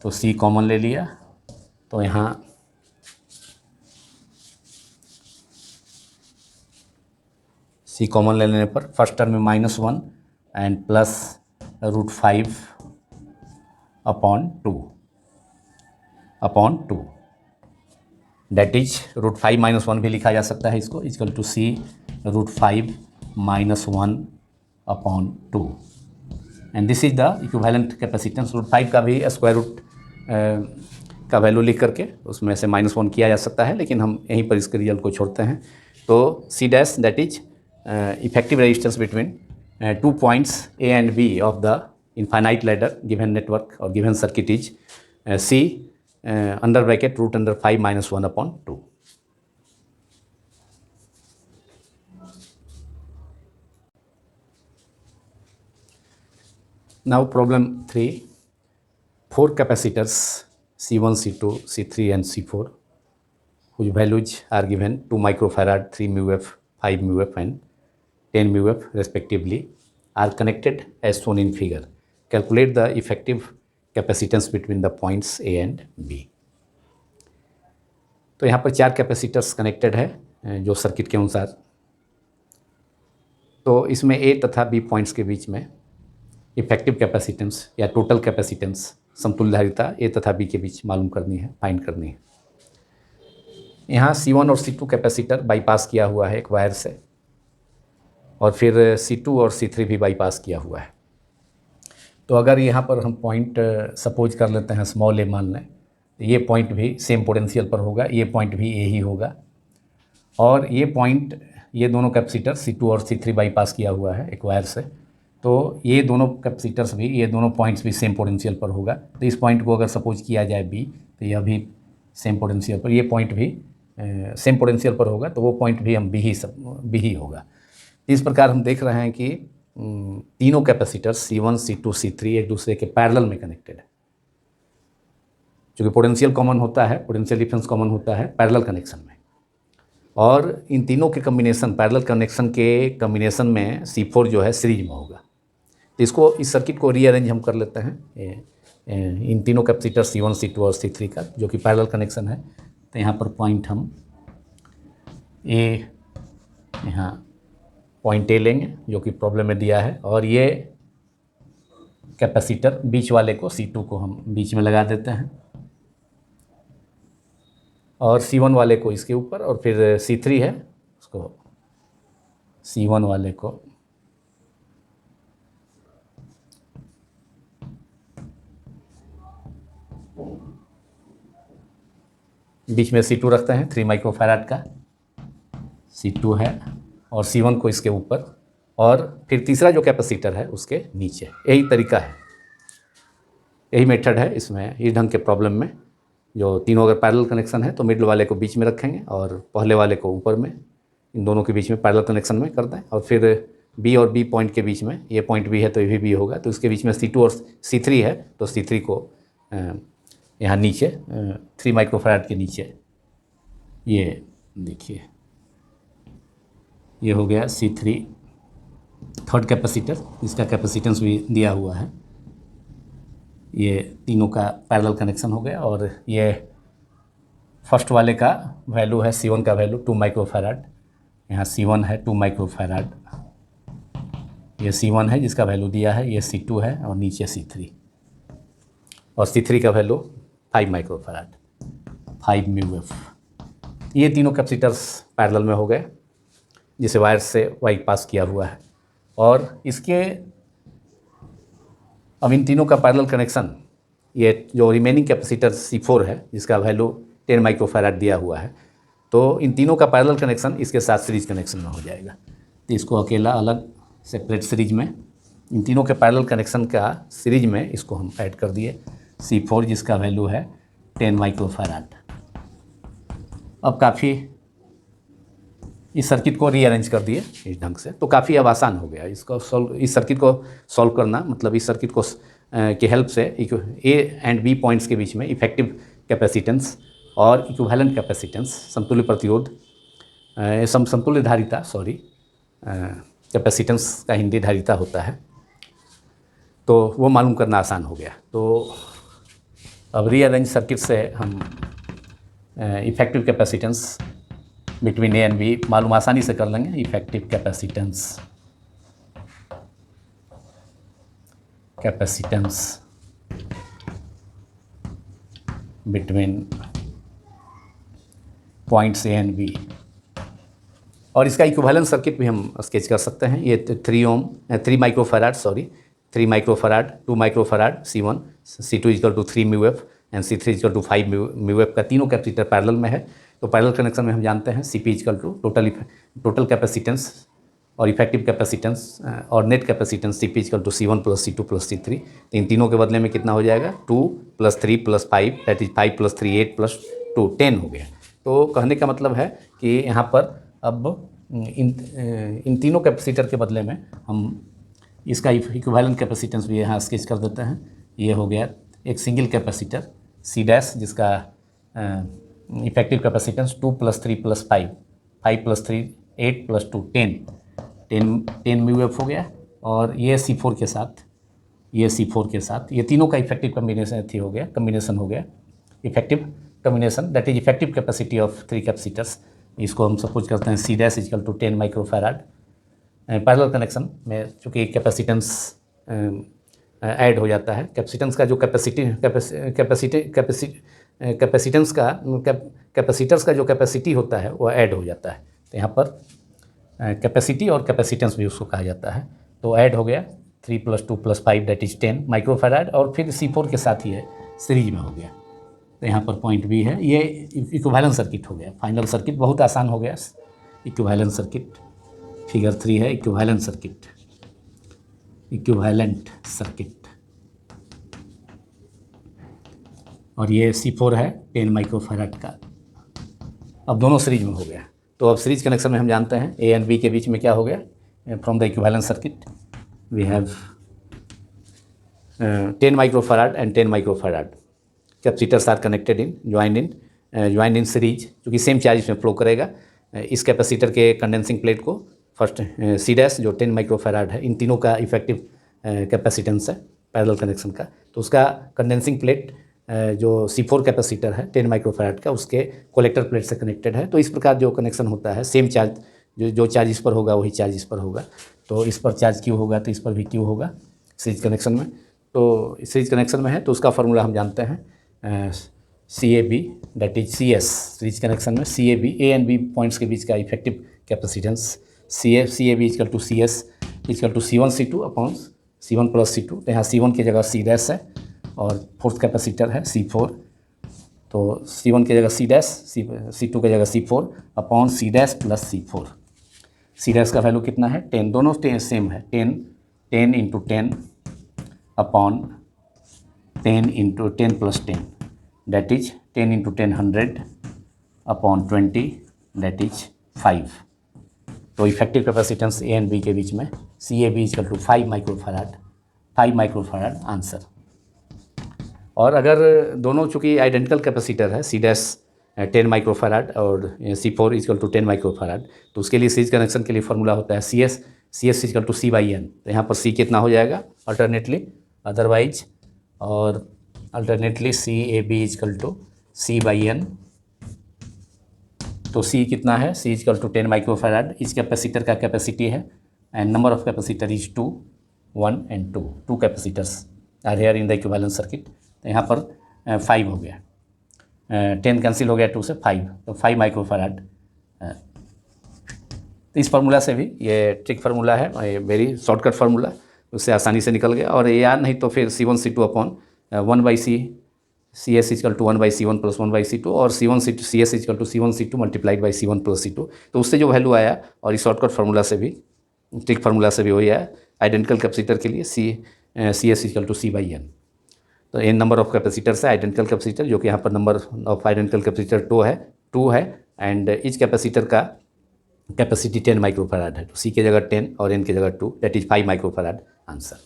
तो C कॉमन ले लिया, तो यहाँ C कॉमन ले लेने पर फर्स्ट टर्म में -1 and plus √5 upon two that is √5 - 1 भी लिखा जा सकता है इसको, equal to C √5 - 1 upon two, and this is the equivalent capacitance. √5 का भी स्क्वायर रूट का वैल्यू लिख करके उसमें से -1 किया जा सकता है, लेकिन हम यहीं पर इसके रिजल्ट को छोड़ते हैं। तो C dash that is effective resistance between 2 points A and B of the infinite ladder given network or given circuit is C under bracket √5 - 1 upon 2. Now problem 3, 4 capacitors C1, C2, C3 and C4 whose values are given 2 microfarad, 3 μF, 5 μF and 10 μF respectively are connected as shown in figure. Calculate the effective capacitance between the points A and B. तो यहाँ पर 4 capacitors connected है जो circuit के अनुसार। तो इसमें A तथा B पॉइंट्स के बीच में इफेक्टिव कैपेसिटेंस या टोटल कैपेसिटेंस समतुल्य धारिता A तथा B के बीच मालूम करनी है, फाइंड करनी है। यहाँ C1 और C2 कैपेसिटर बाईपास किया हुआ है एक वायर से, और फिर C2 और C3 भी बाईपास किया हुआ है। तो अगर यहाँ पर हम पॉइंट सपोज कर लेते हैं स्मॉल a मान लें, तो ये पॉइंट भी सेम पोटेंशियल पर होगा, ये पॉइंट भी a ही होगा, और ये पॉइंट, ये दोनों कैपेसिटर C2 और C3 बाईपास किया हुआ है एक वायर से, तो ये दोनों कैपेसिटर्स भी, ये दोनों पॉइंट्स भी सेम पोटेंशियल पर होगा। तो इस पॉइंट को अगर सपोज किया जाए B, तो यह भी सेम पोटेंशियल पर, ये पॉइंट भी सेम पोटेंशियल पर होगा, तो वो पॉइंट भी हम B ही होगा। इस प्रकार हम देख रहे हैं कि तीनों कैपेसिटर C1, C2, C3 एक दूसरे के पैरेलल में कनेक्टेड है। चूँकि पोटेंशियल कॉमन होता है, पोटेंशियल डिफरेंस कॉमन होता है पैरेलल कनेक्शन में, और इन तीनों के कम्बिनेशन, पैरेलल कनेक्शन के कम्बिनेशन में C4 जो है सीरीज में होगा। तो इसको, इस सर्किट को रीअरेंज हम कर लेते हैं इन तीनों कैपेसिटर C1, C2 और C3 का, जो कि पैरेलल कनेक्शन है। तो यहाँ पर पॉइंट हम यहाँ पॉइंट A लेंगे जो कि प्रॉब्लम में दिया है, और ये कैपेसिटर बीच वाले को, C2 को हम बीच में लगा देते हैं, और C1 वाले को इसके ऊपर, और फिर C3 है उसको, C1 वाले को बीच में C2 रखते हैं 3 माइक्रोफैराड का, C2 है, और C1 को इसके ऊपर, और फिर तीसरा जो कैपेसिटर है उसके नीचे। यही तरीका है, यही मेथड है इसमें, इस ढंग के प्रॉब्लम में। जो तीनों अगर पैरेलल कनेक्शन है तो मिडिल वाले को बीच में रखेंगे और पहले वाले को ऊपर में, इन दोनों के बीच में पैरेलल कनेक्शन में कर दें, और फिर B और B पॉइंट के बीच में, ये पॉइंट B है तो ये भी B होगा, तो इसके बीच में C2 और C3 है, तो C3 को यहाँ नीचे 3 माइक्रोफैराड के नीचे, ये देखिए, ये हो गया C3 थर्ड कैपेसिटर, इसका कैपेसिटेंस भी दिया हुआ है। ये तीनों का पैरेलल कनेक्शन हो गया, और ये फर्स्ट वाले का वैल्यू है, C1 का वैल्यू 2 माइक्रोफैराड, यहाँ C1 है 2 माइक्रोफैराड, ये C1 है जिसका वैल्यू दिया है, ये C2 है, और नीचे C3, और C3 का वैल्यू 5 माइक्रोफैराड, 5 μF। ये तीनों कैपेसिटर्स पैरेलल में हो गए, जिसे वायर से बाईपास किया हुआ है, और इसके अब इन तीनों का पैरेलल कनेक्शन, ये जो रिमेनिंग कैपेसिटर C4 है जिसका वैल्यू 10 माइक्रोफैराड दिया हुआ है, तो इन तीनों का पैरेलल कनेक्शन इसके साथ सीरीज कनेक्शन में हो जाएगा। तो इसको अकेला अलग सेपरेट सीरीज में, इन तीनों के पैरेलल कनेक्शन का सीरीज में इसको हम ऐड कर दिए, C4 जिसका वैल्यू है 10 माइक्रोफैराड। अब काफ़ी इस सर्किट को रीअरेंज कर दिए इस ढंग से, तो काफ़ी अब आसान हो गया इसको इस सर्किट को सॉल्व करना। मतलब इस सर्किट को की हेल्प से A एंड B पॉइंट्स के बीच में इफेक्टिव कैपेसिटेंस और इक्विवेलेंट कैपेसिटेंस, समतुल्य प्रतिरोध, समतुल्य धारिता, कैपेसिटेंस का हिंदी धारिता होता है, तो वो मालूम करना आसान हो गया। तो अब रीअरेंज सर्किट से हम effective capacitance between A and B मालूम आसानी से कर लेंगे। Effective capacitance between points A and B, और इसका इक्विवेलेंट सर्किट भी हम स्केच कर सकते हैं। ये 3 microfarad 3 microfarad 2 microfarad C1 C2 equal to 3 mu F and C3 equal to 5 mu F का तीनों कैपेसिटर पैरेलल में है। तो पैरेलल कनेक्शन में हम जानते हैं CP equal to total capacitance और इफेक्टिव कैपेसिटेंस और net capacitance CP equal to C1 plus C2 plus C3। तो इन तीनों के बदले में कितना हो जाएगा 2 + 3 + 5 दैट इज 5 + 3 8 + 2 10 हो गया। तो कहने का मतलब है कि यहाँ पर अब इन तीनों कैपेसिटर के बदले में हम इसका इक्विवेलेंट कैपेसिटेंस भी यहाँ स्केच कर देते हैं। ये हो गया एक सिंगल कैपेसिटर C डैश जिसका इफेक्टिव कैपेसिटेंस 2 + 3 + 5 5 + 3 8 + 2 10 म्यू एफ हो गया। और ये C4 के साथ ये तीनों का इफेक्टिव कम्बिनेशन हो गया effective combination that is effective capacity of 3 capacitors. इसको हम सपोज करते हैं C dash equal to 10 microfarad. Parallel connection में चूँकि कैपेसिटेंस ऐड हो जाता है, कैपेसिटेंस का जो कैपेसिटर्स का जो कैपेसिटी होता है वो ऐड हो जाता है। तो यहाँ पर कैपेसिटी और कैपेसिटेंस भी उसको कहा जाता है। तो ऐड हो गया 3 + 2 + 5 दैट इज 10 माइक्रोफैराड और फिर C4 के साथ ही है सीरीज में हो गया। तो यहाँ पर पॉइंट भी है। ये इक्विवेलेंट सर्किट हो गया। फाइनल सर्किट बहुत आसान हो गया। इक्विवेलेंट सर्किट फिगर 3 है। इक्विवेलेंट सर्किट और ये C4 है 10 माइक्रोफैराड का। अब दोनों सीरीज में हो गया। तो अब सीरीज कनेक्शन में हम जानते हैं ए एंड बी के बीच में क्या हो गया। From the equivalent circuit we have 10 microfarad and 10 microfarad capacitors are connected joined in series, क्योंकि सेम चार्ज इसमें फ्लो करेगा। इस कैपेसिटर के कंडेंसिंग प्लेट को फर्स्ट C डैश जो 10 माइक्रोफैराड है, इन तीनों का इफेक्टिव कैपेसिटेंस है पैरेलल कनेक्शन का। तो उसका कंडेंसिंग प्लेट जो C4 कैपेसिटर है 10 माइक्रोफैराड का, उसके कलेक्टर प्लेट से कनेक्टेड है। तो इस प्रकार जो कनेक्शन होता है सेम चार्ज जो चार्ज इस पर होगा वही चार्ज इस पर होगा। तो इस पर चार्ज Q होगा तो इस पर भी Q होगा सीरीज कनेक्शन में। तो सीरीज कनेक्शन में है तो उसका फार्मूला हम जानते हैं CAB that is CS। Series connection में CAB A and B points के बीच का effective capacitance CAB equal to CS equal to C1 C2 upon C1 + C2। तो यहाँ C1 की जगह C डैश है और फोर्थ कैपेसिटर है C4। तो C1 की जगह C डैश C2 की जगह C4 upon C dash plus C4। C dash का वैल्यू कितना है 10, दोनों सेम है 10 into 10 upon 10 into 10 + 10 that is 10 into 10 100 upon 20 that is 5। तो effective capacitance A and B के बीच में CAB equal to 5 microfarad answer. और अगर दोनों चूँकि आइडेंटिकल कैपेसिटर है C डैश 10 माइक्रोफैराड और C4 इक्वल टू 10 माइक्रोफैराड, तो उसके लिए सीरीज कनेक्शन के लिए फार्मूला होता है CS इक्वल टू C/N। तो यहाँ पर C कितना हो जाएगा alternately CAB equal to C/N। तो C कितना है C इक्वल टू 10 माइक्रोफैराड। इस कैपेसिटर का कैपेसिटी है and number of capacitor is 2 1 and 2 capacitors are here in the equivalent circuit. तो यहाँ पर 5 हो गया, 10 कैंसिल हो गया 2 से 5, तो 5 माइक्रोफैराड। तो इस फार्मूला से भी ये ट्रिक फार्मूला है, ये वेरी शॉर्टकट फार्मूला, उससे आसानी से निकल गया। और ये याद नहीं तो फिर C1 C2 upon 1/C CS equal to 1/C1 plus 1/C2 और C1 C2 CS equal to C1 C2 multiplied by C1 plus C2। तो उससे जो वैल्यू आया और इस शॉर्टकट फार्मूला से भी ट्रिक फार्मूला से भी वही आया आइडेंटिकल कैपेसिटर के लिए CS इक्वल टू C/N। तो n नंबर ऑफ कैपेसिटर्स है आइडेंटिकल कैपेसिटर, जो कि यहाँ पर नंबर ऑफ आइडेंटिकल कैपेसिटर 2 है एंड इच कैपेसिटर का कैपेसिटी 10 माइक्रोफैराड है। तो C की जगह 10 और N की जगह 2 that is 5 microfarad answer.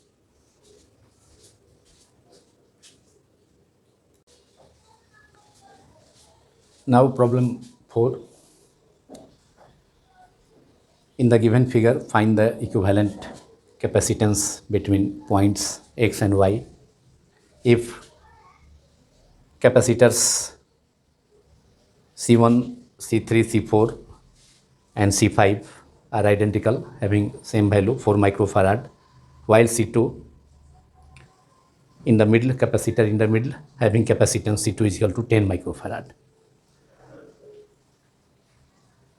Now problem 4. In the given figure, find the equivalent capacitance between points X and Y. If capacitors C1, C3, C4 and C5 are identical, having same value 4 microfarad, while C2 in the middle, capacitor in the middle, having capacitance C2 is equal to 10 microfarad.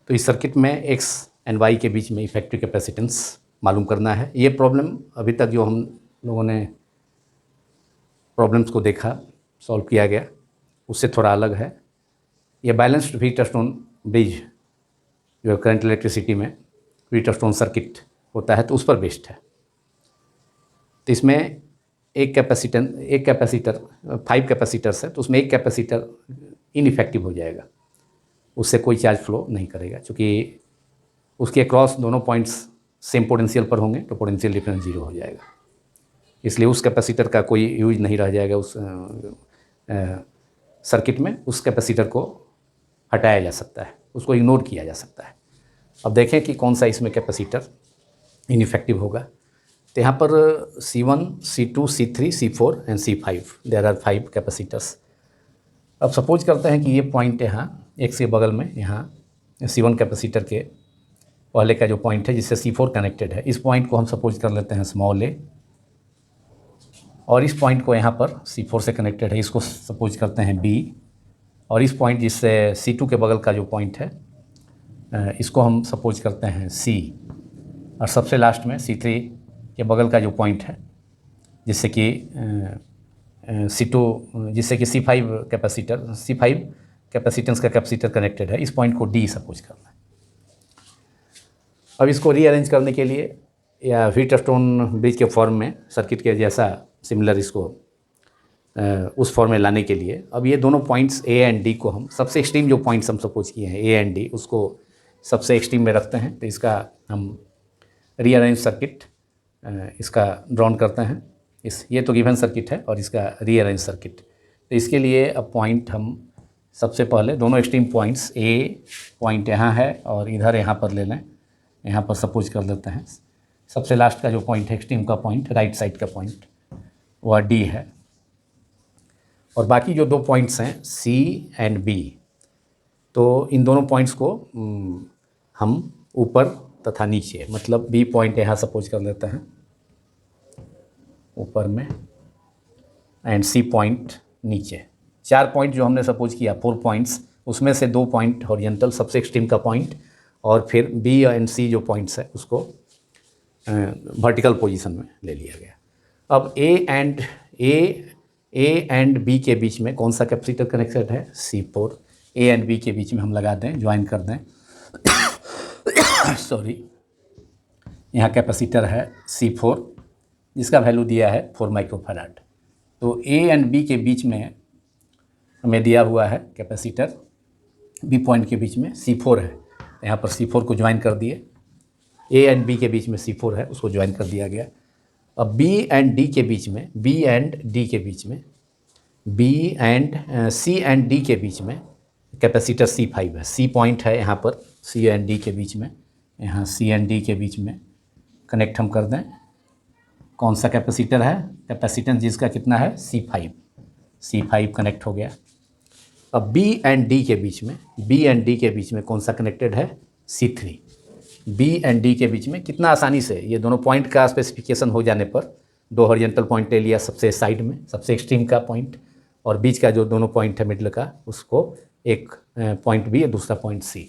तो इस circuit में X and Y के बीच में effective capacitance मालूम करना है। ये प्रॉब्लम अभी तक जो हम लोगों ने प्रॉब्लम्स को देखा, सॉल्व किया गया, उससे थोड़ा अलग है। ये बैलेंस्ड व्हीटस्टोन ब्रिज जो करंट इलेक्ट्रिसिटी में व्हीटस्टोन सर्किट होता है तो उस पर बेस्ड है। तो इसमें एक कैपेसिटर 5 कैपेसिटर्स है, तो उसमें एक कैपेसिटर इनइफेक्टिव हो जाएगा, उससे कोई चार्ज फ्लो नहीं करेगा, क्योंकि उसके अक्रॉस दोनों पॉइंट्स सेम पोटेंशियल पर होंगे तो पोटेंशियल डिफरेंस 0 हो जाएगा। इसलिए उस कैपेसिटर का कोई यूज नहीं रह जाएगा उस सर्किट में। उस कैपेसिटर को हटाया जा सकता है, उसको इग्नोर किया जा सकता है। अब देखें कि कौन सा इसमें कैपेसिटर इनइफेक्टिव होगा। तो यहाँ पर C1, C2, C3, C4 and C5 there are 5 capacitors. अब सपोज करते हैं कि ये पॉइंट यहाँ X के बगल में, यहाँ C1 कैपेसिटर के पहले का जो पॉइंट है जिससे C4 कनेक्टेड है, इस पॉइंट को हम सपोज कर लेते हैं स्मॉल a, और इस पॉइंट को यहाँ पर C4 से कनेक्टेड है, इसको सपोज करते हैं B, और इस पॉइंट जिससे C2 के बगल का जो पॉइंट है इसको हम सपोज करते हैं C, और सबसे लास्ट में C3 के बगल का जो पॉइंट है जिससे कि C5 कैपेसिटेंस का कैपेसिटर कनेक्टेड है, इस पॉइंट को D सपोज करना है। अब इसको रीअरेंज करने के लिए या व्हीटस्टोन ब्रिज के फॉर्म में सर्किट के जैसा सिमिलर इसको उस फॉर्म में लाने के लिए अब ये दोनों पॉइंट्स A एंड D को हम सबसे एक्सट्रीम जो पॉइंट्स हम सपोज किए हैं A एंड D, उसको सबसे एक्सट्रीम में रखते हैं। तो इसका हम रीअरेंज सर्किट इसका ड्रॉन करते हैं। ये तो गिवन सर्किट है और इसका रीअरेंज सर्किट। तो इसके लिए अब पॉइंट हम सबसे पहले दोनों एक्सट्रीम पॉइंट्स A पॉइंट यहाँ है और इधर यहाँ पर ले लें, यहाँ पर सपोज कर लेते हैं। सबसे लास्ट का जो पॉइंट है एक्सट्रीम का पॉइंट, राइट साइड का पॉइंट, वह D है, और बाकी जो दो पॉइंट्स हैं C एंड B, तो इन दोनों पॉइंट्स को हम ऊपर तथा नीचे, मतलब B पॉइंट यहाँ सपोज कर लेते हैं ऊपर में, एंड C पॉइंट नीचे। 4 पॉइंट जो हमने सपोज किया, 4 पॉइंट्स, उसमें से 2 पॉइंट हॉरिजॉन्टल सबसे एक्सट्रीम का पॉइंट, और फिर B एंड C जो पॉइंट्स है उसको वर्टिकल पोजीशन में ले लिया गया। अब A एंड B के बीच में कौन सा कैपेसिटर कनेक्टेड है? C4। A एंड B के बीच में हम लगा दें, ज्वाइन कर दें सॉरी, यहाँ कैपेसिटर है C4 जिसका वैल्यू दिया है 4 माइक्रोफैराड। तो A एंड B के बीच में हमें दिया हुआ है कैपेसिटर, B पॉइंट के बीच में C4 है, यहाँ पर C4 को ज्वाइन कर दिए। A एंड B के बीच में C4 है, उसको ज्वाइन कर दिया गया। अब B एंड D के बीच में, B एंड D के बीच में, B and C and D के बीच में कैपेसिटर C5 है। C पॉइंट है यहाँ पर C एंड D के बीच में, यहाँ C एंड D के बीच में कनेक्ट हम कर दें। कौन सा कैपेसिटर है? कैपेसिटेंस जिसका कितना है? C5 कनेक्ट हो गया। अब B एंड D के बीच में, B एंड D के बीच में कौन सा कनेक्टेड है? C3। B एंड D के बीच में कितना आसानी से ये दोनों पॉइंट का स्पेसिफिकेशन हो जाने पर 2 हॉरिजॉन्टल पॉइंट ले लिया सबसे साइड में, सबसे एक्सट्रीम का पॉइंट, और बीच का जो दोनों पॉइंट है मिडल का, उसको एक पॉइंट B और दूसरा पॉइंट C,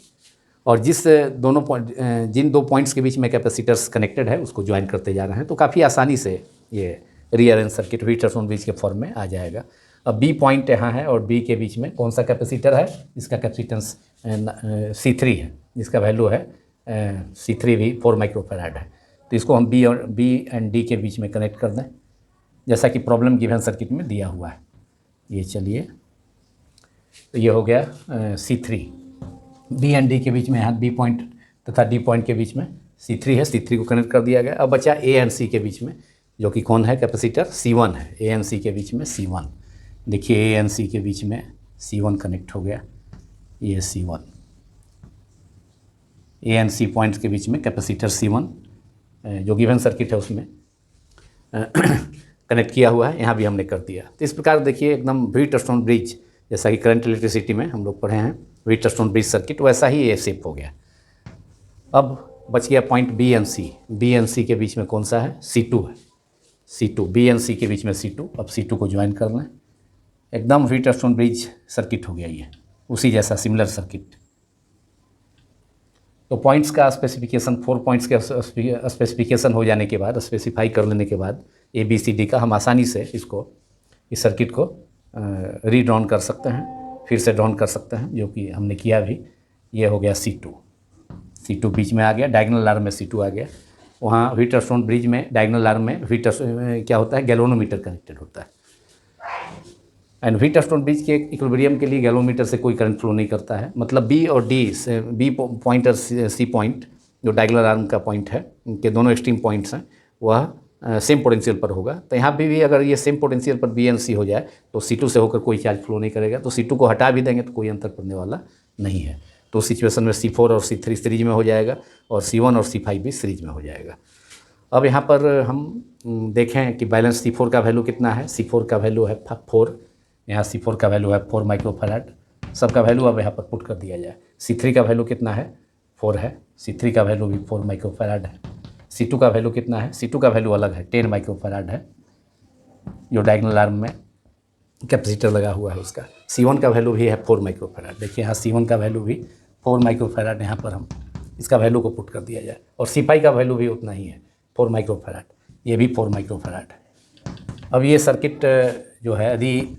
और जिन 2 पॉइंट्स के बीच में कैपेसिटर्स कनेक्टेड है उसको ज्वाइन करते जा रहे हैं। तो काफ़ी आसानी से ये रीअरेंज सर्किट व्हीटस्टोन ब्रिज के फॉर्म में आ जाएगा। अब B पॉइंट यहाँ है और B के बीच में कौन सा कैपेसिटर है? इसका कैपेसिटेंस C3 है, जिसका वैल्यू है C3 भी 4 माइक्रोफैराड है। तो इसको हम B एंड D के बीच में कनेक्ट कर दें, जैसा कि प्रॉब्लम गिवन सर्किट में दिया हुआ है। ये चलिए, तो ये हो गया C3। B एंड D के बीच में यहाँ B पॉइंट तथा D पॉइंट के बीच में C3 है, C3 को कनेक्ट कर दिया गया। अब बचा A एंड C के बीच में, जो कि कौन है? कैपेसिटर C1 है। A एंड C के बीच में C1, देखिए A एंड C के बीच में C1 कनेक्ट हो गया, ये C1। A and C points के बीच में कैपेसिटर C1 जो गिवन सर्किट है उसमें कनेक्ट किया हुआ है, यहाँ भी हमने कर दिया। तो इस प्रकार देखिए एकदम व्हीटस्टोन ब्रिज, जैसा कि करंट इलेक्ट्रिसिटी में हम लोग पढ़े हैं व्हीटस्टोन ब्रिज सर्किट, वैसा ही ये शेप हो गया। अब बच गया पॉइंट बी एंड सी के बीच में कौन सा है, C2 है, C2 बी एंड सी के बीच में C2। अब C2 को ज्वाइन कर लें, एकदम व्हीटस्टोन ब्रिज सर्किट हो गया ये, उसी जैसा सिमिलर सर्किट। तो पॉइंट्स का स्पेसिफिकेशन, 4 पॉइंट्स के स्पेसिफिकेशन हो जाने के बाद, स्पेसिफाई कर लेने के बाद ABCD का, हम आसानी से इस सर्किट को रीड्रॉन कर सकते हैं, फिर से ड्रॉन कर सकते हैं, जो कि हमने किया भी। ये हो गया C2 बीच में आ गया, डायगोनल आर्म में C2 आ गया। वहाँ व्हीटस्टोन ब्रिज में डायगोनल आर्म में क्या होता है, गैल्वेनोमीटर कनेक्टेड होता है। एंड व्हीटस्टोन ब्रिज के इक्विलिब्रियम के लिए गैल्वेनोमीटर से कोई करंट फ्लो नहीं करता है। मतलब B और D से, B पॉइंट और C पॉइंट जो डायगोनल आर्म का पॉइंट है, उनके दोनों एक्सट्रीम पॉइंट्स हैं, वह सेम पोटेंशियल पर होगा। तो यहाँ पे भी अगर ये सेम पोटेंशियल पर B एंड C हो जाए तो C2 से होकर कोई चार्ज फ्लो नहीं करेगा। तो C2 को हटा भी देंगे तो कोई अंतर पड़ने वाला नहीं है। तो उस सिचुएशन में C4 और C3 सीरीज में हो जाएगा और C1 और C5 भी सीरीज में हो जाएगा। अब यहाँ पर हम देखें कि बैलेंस C4 का वैल्यू कितना है। C4 का वैल्यू है 4, यहाँ C4 का वैल्यू है 4 माइक्रोफैराड। सबका वैल्यू अब यहाँ पर पुट कर दिया जाए। C3 का वैल्यू कितना है, 4 है। C3 का वैल्यू भी 4 माइक्रोफैराड है। C2 का वैल्यू कितना है, C2 का वैल्यू अलग है, 10 माइक्रोफैराड है, जो डायगोनल आर्म में कैपेसिटर लगा हुआ है उसका। C1 का वैल्यू भी है 4 माइक्रोफैराड। देखिए यहाँ C1 का वैल्यू भी 4 माइक्रोफैराड, यहाँ पर हम इसका वैल्यू को पुट कर दिया जाए। और C5 का वैल्यू भी उतना ही है, 4 माइक्रोफैराड, ये भी 4 माइक्रोफैराड है। अब ये सर्किट जो है, यदि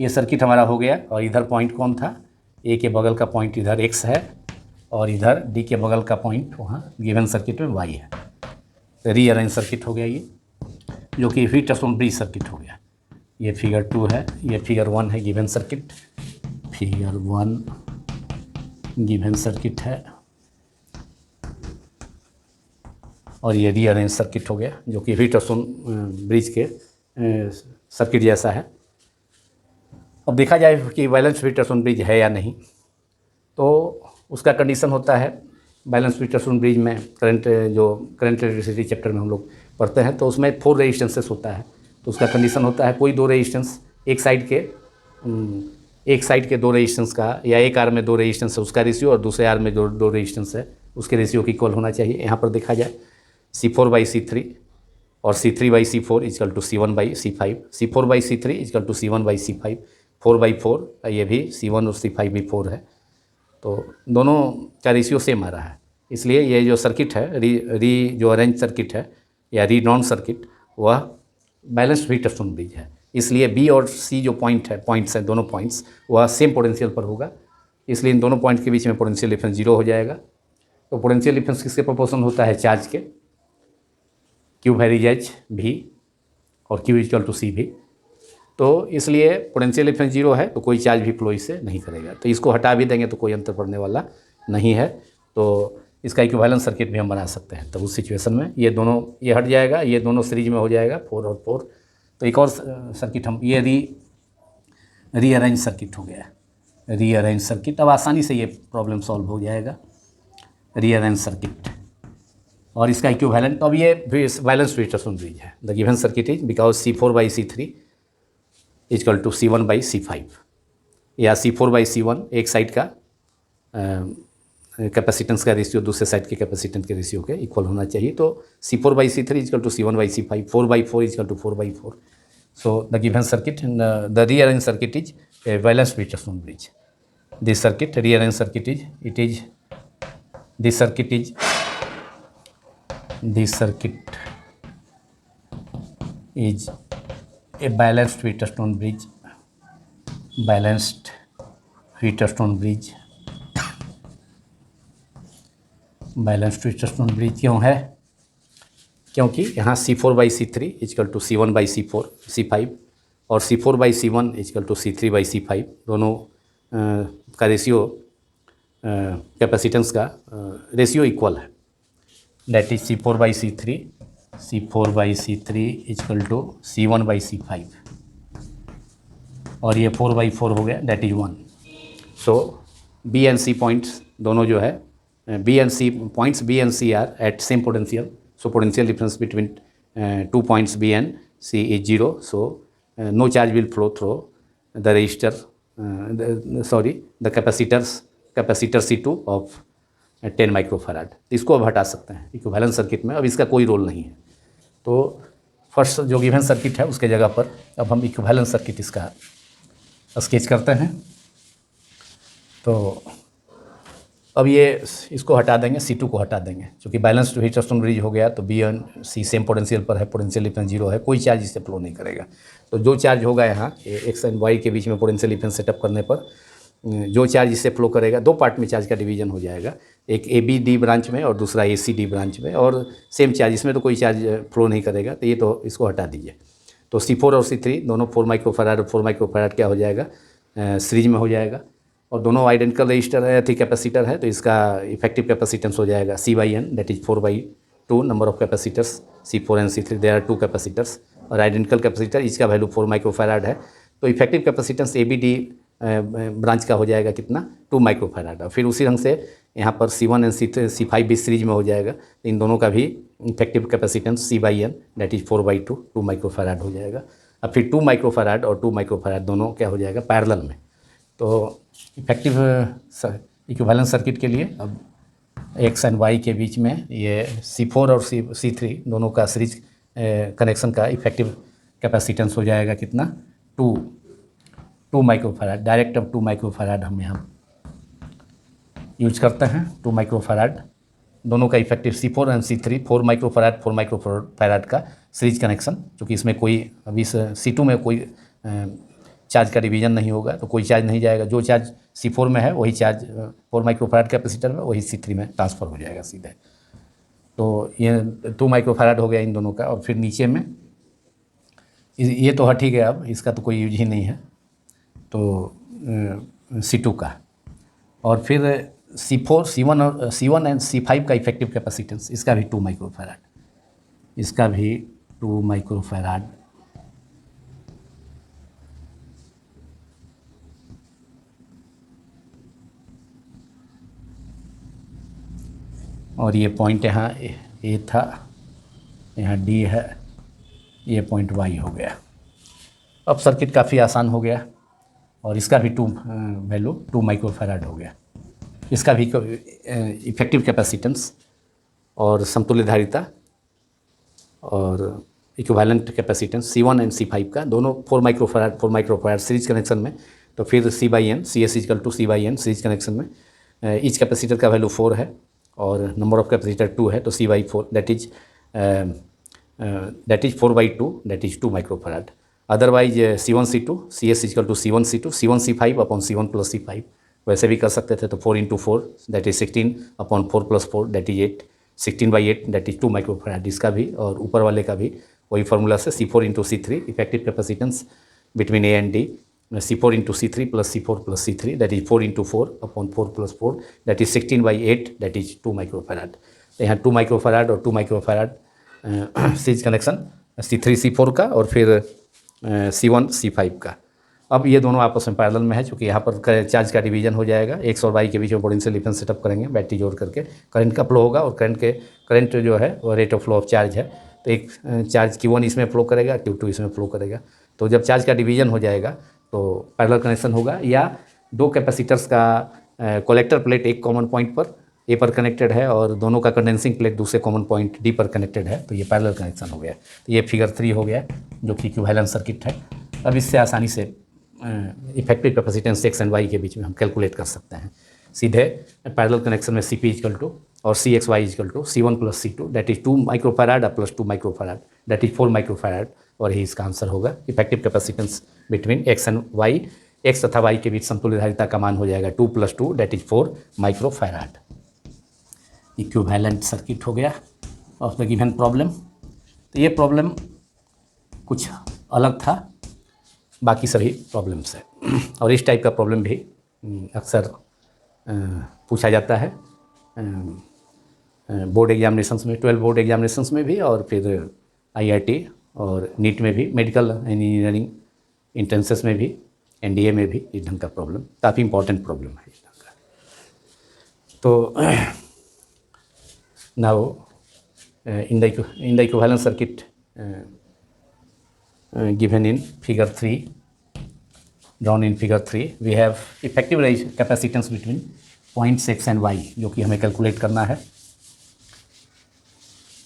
ये सर्किट हमारा हो गया, और इधर पॉइंट कौन था, A के बगल का पॉइंट इधर X है, और इधर D के बगल का पॉइंट वहाँ गिवन सर्किट में Y है। रीअरेंज सर्किट हो गया ये, जो कि व्हीटस्टोन ब्रिज सर्किट हो गया। ये फिगर 2 है, ये फिगर 1 है, given circuit. Figure 1 given circuit है, और ये रीअरेंज सर्किट हो गया, जो कि व्हीटस्टोन ब्रिज के सर्किट जैसा है। अब देखा जाए कि बैलेंस व्हीटस्टोन ब्रिज है या नहीं, तो उसका कंडीशन होता है बैलेंस व्हीटस्टोन ब्रिज में। करंट इलेक्ट्रिसिटी चैप्टर में हम लोग पढ़ते हैं, तो उसमें 4 रेजिस्टेंसेस होता है। तो उसका कंडीशन होता है कोई 2 रेजिस्टेंस, एक साइड के 2 रेजिस्टेंस का, या एक आर्म में 2 रेजिस्टेंस है उसका रेशियो, और दूसरे आर्म में 2 रेजिस्टेंस है उसके रेशियो की इक्वल होना चाहिए। यहाँ पर देखा जाए C4/C3 और C3/C4 equal to C1/C5, C4/C3 equal to C1/C5, 4/4, ये भी C1 और C5 भी 4 है। तो दोनों का रेशियो सेम आ रहा है। इसलिए ये जो सर्किट है, जो अरेंज सर्किट है या रीड्रॉन सर्किट, वह बैलेंस्ड व्हीटस्टोन ब्रिज है। इसलिए B और C जो पॉइंट्स हैं, दोनों पॉइंट्स वह सेम पोटेंशियल पर होगा। इसलिए इन दोनों पॉइंट के बीच में पोटेंशियल डिफरेंस 0 हो जाएगा। तो पोटेंशियल डिफरेंस किसके प्रोपोर्शनल होता है, चार्ज के। Q वेरीज H V और Q इक्वल टू C भी। तो इसलिए पोटेंशियल डिफरेंस 0 है, तो कोई चार्ज भी फ्लो इससे नहीं करेगा। तो इसको हटा भी देंगे तो कोई अंतर पड़ने वाला नहीं है। तो इसका इक्विवेलेंट सर्किट भी हम बना सकते हैं। तो उस सिचुएशन में ये हट जाएगा, ये दोनों सीरीज में हो जाएगा, 4 और 4। तो एक और सर्किट हम, ये रीअरेंज सर्किट हो गया, रीअरेंज सर्किट। अब आसानी से ये प्रॉब्लम सॉल्व हो जाएगा, रीअरेंज सर्किट। और इसका इक्विवेलेंट, अब ये बैलेंस्ड व्हीटस्टोन ब्रिज है। The given circuit is because C4/C3 equal to C1/C5, या C4/C1 एक साइड का कैपेसिटेंस का रेशियो दूसरे साइड के कैपेसिटेंस के रेशियो के इक्वल होना चाहिए। तो C4/C3 equal to C1/C5, 4/4 equal to 4/4। So the given circuit, the rearrange circuit is a balanced Wheatstone bridge. This circuit, rearrange circuit is, this circuit is a balanced Wheatstone bridge. Balanced Wheatstone bridge क्यों है? क्योंकि यहाँ C4/C3 equal to C1/C4 C5 और C4/C1 equal to C3/C5 दोनों का ratio, capacitance का ratio equal है। That is C4/C3 equal to C1/C5 और ये 4/4 हो गया, that is 1। So B and C points दोनों जो है, B and C are at same potential. So potential difference between 2 points B and C is 0. So no charge will flow through the resistor, the capacitor C2 of 10 microfarad. इसको अब हटा सकते हैं equivalent circuit में, अब इसका कोई role नहीं है। तो फर्स्ट जो गिवन सर्किट है उसके जगह पर अब हम इक्विवेलेंट सर्किट इसका स्केच करते हैं। तो अब ये इसको हटा देंगे, C2 को हटा देंगे, क्योंकि बैलेंस्ड हीटरस्टोन ब्रिज हो गया तो B1C सेम पोटेंशियल पर है, पोटेंशियल डिफरेंस 0 है, कोई चार्ज इससे फ्लो नहीं करेगा। तो जो चार्ज होगा यहाँ एक्स एंड वाई के बीच में पोटेंशियल डिफरेंस सेटअप करने पर जो चार्ज इससे फ्लो करेगा, दो पार्ट में चार्ज का डिवीजन हो जाएगा, एक AB-D ब्रांच में और दूसरा AC-D ब्रांच में, और सेम चार्ज इसमें तो कोई चार्ज फ्लो नहीं करेगा, तो ये तो इसको हटा दीजिए। तो C4 और C3 दोनों 4 माइक्रोफैराड और 4 माइक्रोफैराड क्या हो जाएगा, सीरीज में हो जाएगा, और दोनों आइडेंटिकल रजिस्टर है, थी कैपेसिटर है, तो इसका इफेक्टिव कैपेसिटेंस हो जाएगा C/N, that is 4/2 number of capacitors C4 and C3, there are 2 capacitors, और आइडेंटिकल कैपेसिटर इसका वैल्यू 4 माइक्रोफैराड है, तो इफेक्टिव कैपेसिटेंस AB-D ब्रांच का हो जाएगा कितना, 2 माइक्रोफैराड। और फिर उसी ढंग से यहाँ पर C1 एंड C5 भी सीरीज में हो जाएगा, तो इन दोनों का भी effective capacitance C/N that is 4/2 2 microfarad हो जाएगा। अब फिर 2 माइक्रोफैराड और 2 माइक्रोफैराड दोनों क्या हो जाएगा, पैरेलल में। तो इफेक्टिव इक्विवेलेंट सर्किट के लिए अब एक्स एंड वाई के बीच में ये C4 और C3 दोनों का सीरीज कनेक्शन का इफेक्टिव कैपेसिटेंस हो जाएगा कितना, 2 माइक्रोफैराड। डायरेक्ट अब 2 माइक्रोफैराड हम यहाँ यूज करते हैं। 2 माइक्रोफैराड दोनों का effective C4 and C3 4 microfarad का सीरीज कनेक्शन, क्योंकि इसमें कोई अभी C2 में कोई चार्ज का डिवीजन नहीं होगा, तो कोई चार्ज नहीं जाएगा, जो चार्ज C4 में है वही चार्ज 4 माइक्रोफैराड कैपेसिटर में वही C3 में ट्रांसफ़र हो जाएगा सीधे। तो ये 2 माइक्रोफैराड हो गया इन दोनों का। और फिर नीचे में ये तो हट ही गया, अब इसका तो कोई यूज ही नहीं है, तो C2 का। और फिर C1 एंड C5 का इफेक्टिव कैपेसिटेंस, इसका भी 2 माइक्रोफैराड, इसका भी 2 माइक्रोफैराड। और ये पॉइंट यहाँ A था, यहाँ D है, ये पॉइंट Y हो गया। अब सर्किट काफ़ी आसान हो गया, और इसका भी वैल्यू 2 माइक्रोफैराड हो गया। इसका भी इफेक्टिव कैपेसिटेंस और समतुल्य धारिता और equivalent capacitance C1 and C5 का दोनों 4 माइक्रोफैराड सीरीज कनेक्शन में। तो फिर C/N, CS equal to C/N series connection में ईच कैपेसिटर का वैल्यू 4 है और नंबर ऑफ कैपेसिटर 2 है, तो C/4 that is 4/2 that is 2 microfarad. Otherwise C1 C2 CS equal to C1 C2 C1 C5 upon C1 plus C5 वैसे भी कर सकते थे, तो 4 × 4 that is 16 upon 4 + 4 that is 8, 16/8 that is 2 microfarad. इसका भी और ऊपर वाले का भी वही फार्मूला से C4 × C3 effective capacitance between A and D, C4 × C3 plus C4 plus C3 that is 4 × 4 upon 4 + 4 that is 16/8 that is 2 microfarad. तो यहाँ 2 माइक्रोफैराड और 2 microfarad series connection C3 C4 का और फिर C1 C5 का। अब ये दोनों आपस में पैरेलल में है, क्योंकि यहाँ पर चार्ज का डिवीजन हो जाएगा, एक्स और वाई के बीच में पोटेंशियल डिफरेंस सेटअप करेंगे, बैटरी जोड़ करके करंट का फ्लो होगा, और करंट जो है वो rate of flow of charge है। तो एक चार्ज Q1 इसमें फ्लो करेगा, Q2 इसमें फ्लो करेगा। तो जब चार्ज का डिवीजन हो जाएगा तो पैरेलल कनेक्शन होगा, या दो कैपेसिटर्स का कलेक्टर प्लेट एक कॉमन पॉइंट पर A पर कनेक्टेड है और दोनों का कंडेंसिंग प्लेट दूसरे कॉमन पॉइंट D पर कनेक्टेड है, तो ये पैरेलल कनेक्शन हो गया। तो ये फिगर 3 हो गया, जो कि इक्विवेलेंट सर्किट है। अब इससे आसानी से effective capacitance X and Y के बीच में हम कैलकुलेट कर सकते हैं सीधे पैरेलल कनेक्शन में। CP इक्वल टू और CXY equal to C1 + C2 that is 2 microfarad plus 2 microfarad that is 4 microfarad, और यही इसका आंसर होगा। Effective capacitance between X and Y, X तथा वाई के बीच समतुल्य धारिता का मान हो जाएगा 2 + 2 that is 4 microfarad. Equivalent circuit हो गया ऑफ द गिवन प्रॉब्लम। तो ये प्रॉब्लम कुछ अलग था बाकी सभी प्रॉब्लम से, और इस टाइप का प्रॉब्लम भी अक्सर पूछा जाता है बोर्ड एग्जामिनेशंस में, 12 बोर्ड एग्जामिनेशंस में भी, और फिर IIT और नीट में भी, मेडिकल इंजीनियरिंग इंट्रेंसेस में भी, NDA में भी इस ढंग का प्रॉब्लम काफ़ी इंपॉर्टेंट प्रॉब्लम है इस ढंग का। तो now in the equivalent circuit given in figure 3, drawn in figure 3, we have effective capacitance between points x and y जो कि हमें कैलकुलेट करना है।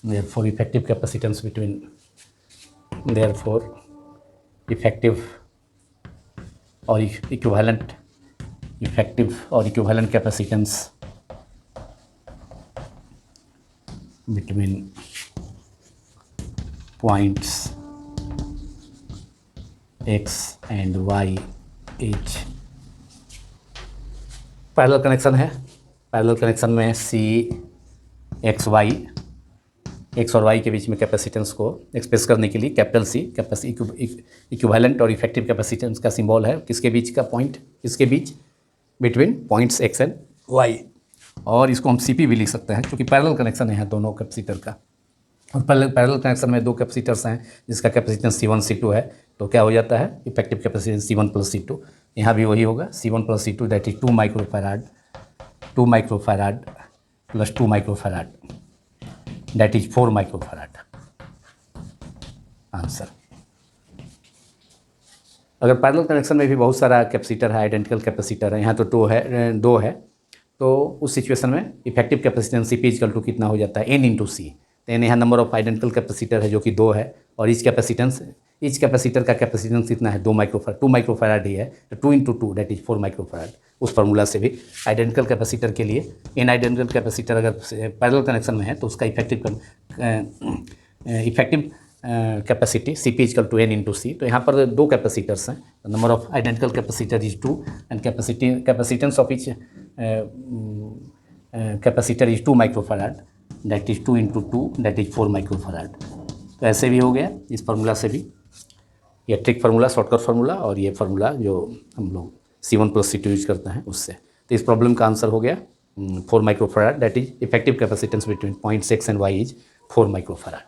Therefore effective capacitance between effective और equivalent capacitance between points x and y is parallel connection है। Parallel connection में c x और y के बीच में कैपेसिटेंस को एक्सप्रेस करने के लिए कैपिटल सी इक्विवेलेंट और इफेक्टिव कैपेसिटेंस का सिंबल है। किसके बीच का पॉइंट, किसके बीच, between points x and y, और इसको हम CP भी लिख सकते हैं क्योंकि पैरेलल कनेक्शन है दोनों कैपेसिटर का। और पैरेलल कनेक्शन में दो कैपेसिटर्स हैं जिसका कैपेसिटेंस C1 C2 है, तो क्या हो जाता है इफेक्टिव कैपेसिटेंस C1 + C2। यहाँ भी वही होगा C1 + C2 that is 2 microfarad plus 2 microfarad that is 4 microfarad answer. अगर पैरेलल कनेक्शन में भी बहुत सारा कैपेसिटर है, आइडेंटिकल कैपेसिटर है, यहाँ तो दो है, तो उस सिचुएशन में इफेक्टिव कैपेसिटेंस CP = कितना हो जाता है N × C। तो यहाँ नंबर ऑफ आइडेंटिकल कैपेसिटर है जो कि 2 है, और इच कैपेसिटर का कैपेसिटेंस कितना है 2 माइक्रोफैराड ही है, तो 2 × 2 दैट इज 4 माइक्रोफैराड। उस फार्मूला से भी आइडेंटिकल कैपेसिटर के लिए इन आइडेंटिकल कैपेसिटर अगर पैरेलल कनेक्शन में है तो उसका effective capacity CP = N × C। तो यहाँ पर दो कैपेसिटर्स हैं, number of identical capacitor is 2 and capacitance of each capacitor is 2 microfarad that is 2 × 2 that is 4 microfarad. तो ऐसे भी हो गया इस फार्मूला से भी, ये ट्रिक फार्मूला, शॉर्टकट फार्मूला, और ये फार्मूला जो हम लोग C1 + C2 यूज करते हैं उससे। तो इस प्रॉब्लम का आंसर हो गया 4 microfarad that is effective capacitance between points x and y is 4 microfarad.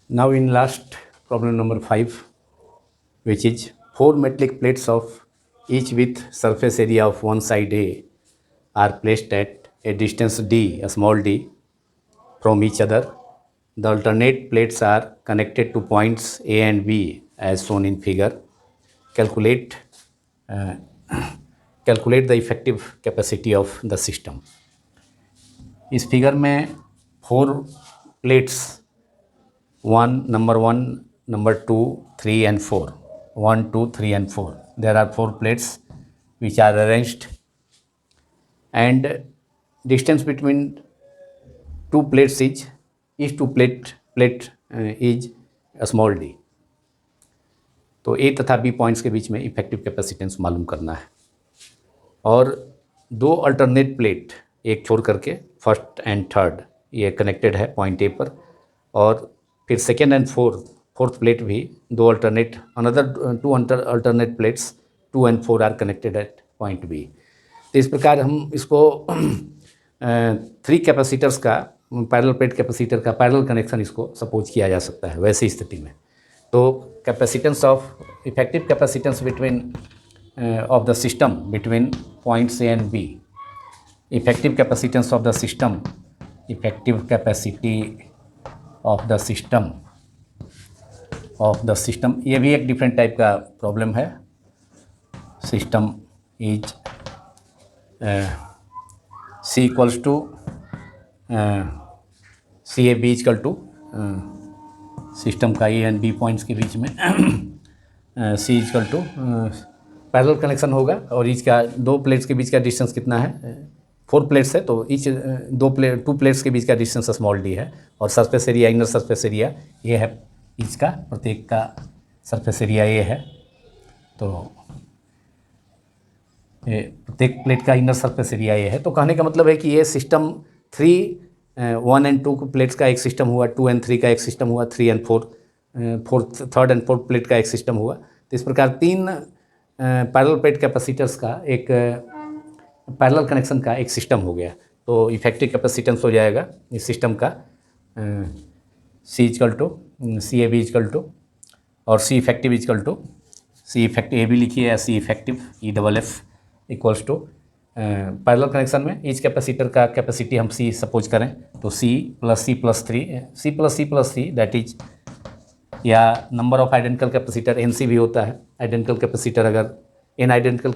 Now in last problem number 5, which is 4 metallic plates of each with surface area of one side A are placed at a distance d, a small d, from each other. The alternate plates are connected to points A and B as shown in figure. Calculate the effective capacity of the system. इस figure में 4 plates number 1, number 2, 3 and 4. 1, 2, 3 and 4. There are 4 plates which are arranged, and distance between 2 plates is each 2 plate is a small d. तो A तथा B points के बीच में effective capacitance मालूम करना है, और 2 अल्टरनेट प्लेट एक छोड़ करके फर्स्ट एंड थर्ड ये कनेक्टेड है पॉइंट A पर, और फिर सेकेंड एंड फोर्थ प्लेट भी 2 alternate alternate plates 2 and 4 are connected at point B। तो इस प्रकार हम इसको 3 कैपेसिटर्स का पैरेलल प्लेट कैपेसिटर का पैरेलल कनेक्शन इसको सपोज किया जा सकता है वैसी स्थिति में। तो capacitance of effective capacitance between of the system between points A and B, effective capacitance of the system, effective capacity of the system, ये भी एक डिफरेंट टाइप का प्रॉब्लम है। System is C = CAB = system का A and B points के बीच में C = parallel connection होगा, और ईच का 2 प्लेट्स के बीच का डिस्टेंस कितना है 4 प्लेट्स है, तो ईच 2 प्लेट्स के बीच का डिस्टेंस स्मॉल d है, और surface area inner surface area ये है, ईच का प्रत्येक का सरफेस एरिया ये है। तो प्रत्येक प्लेट का इनर सरफेस एरिया ये है। तो कहने का मतलब है कि ये सिस्टम 1 and 2 प्लेट्स का एक सिस्टम हुआ, 2 and 3 का एक सिस्टम हुआ, 3 and 4 third and fourth plate का एक सिस्टम हुआ। तो इस प्रकार 3 पैरेलल प्लेट कैपेसिटर्स का एक पैरेलल कनेक्शन का एक सिस्टम हो गया। तो इफेक्टिव कैपेसिटेंस हो जाएगा इस सिस्टम का C = CAB = और C इफेक्टिव A भी लिखिए या C effective EFF = parallel connection में ईच कैपेसिटर का कैपेसिटी हम C सपोज करें तो C + C + 3 दैट इज या number of identical capacitor NC भी होता है। आइडेंटिकल कैपेसिटर अगर n identical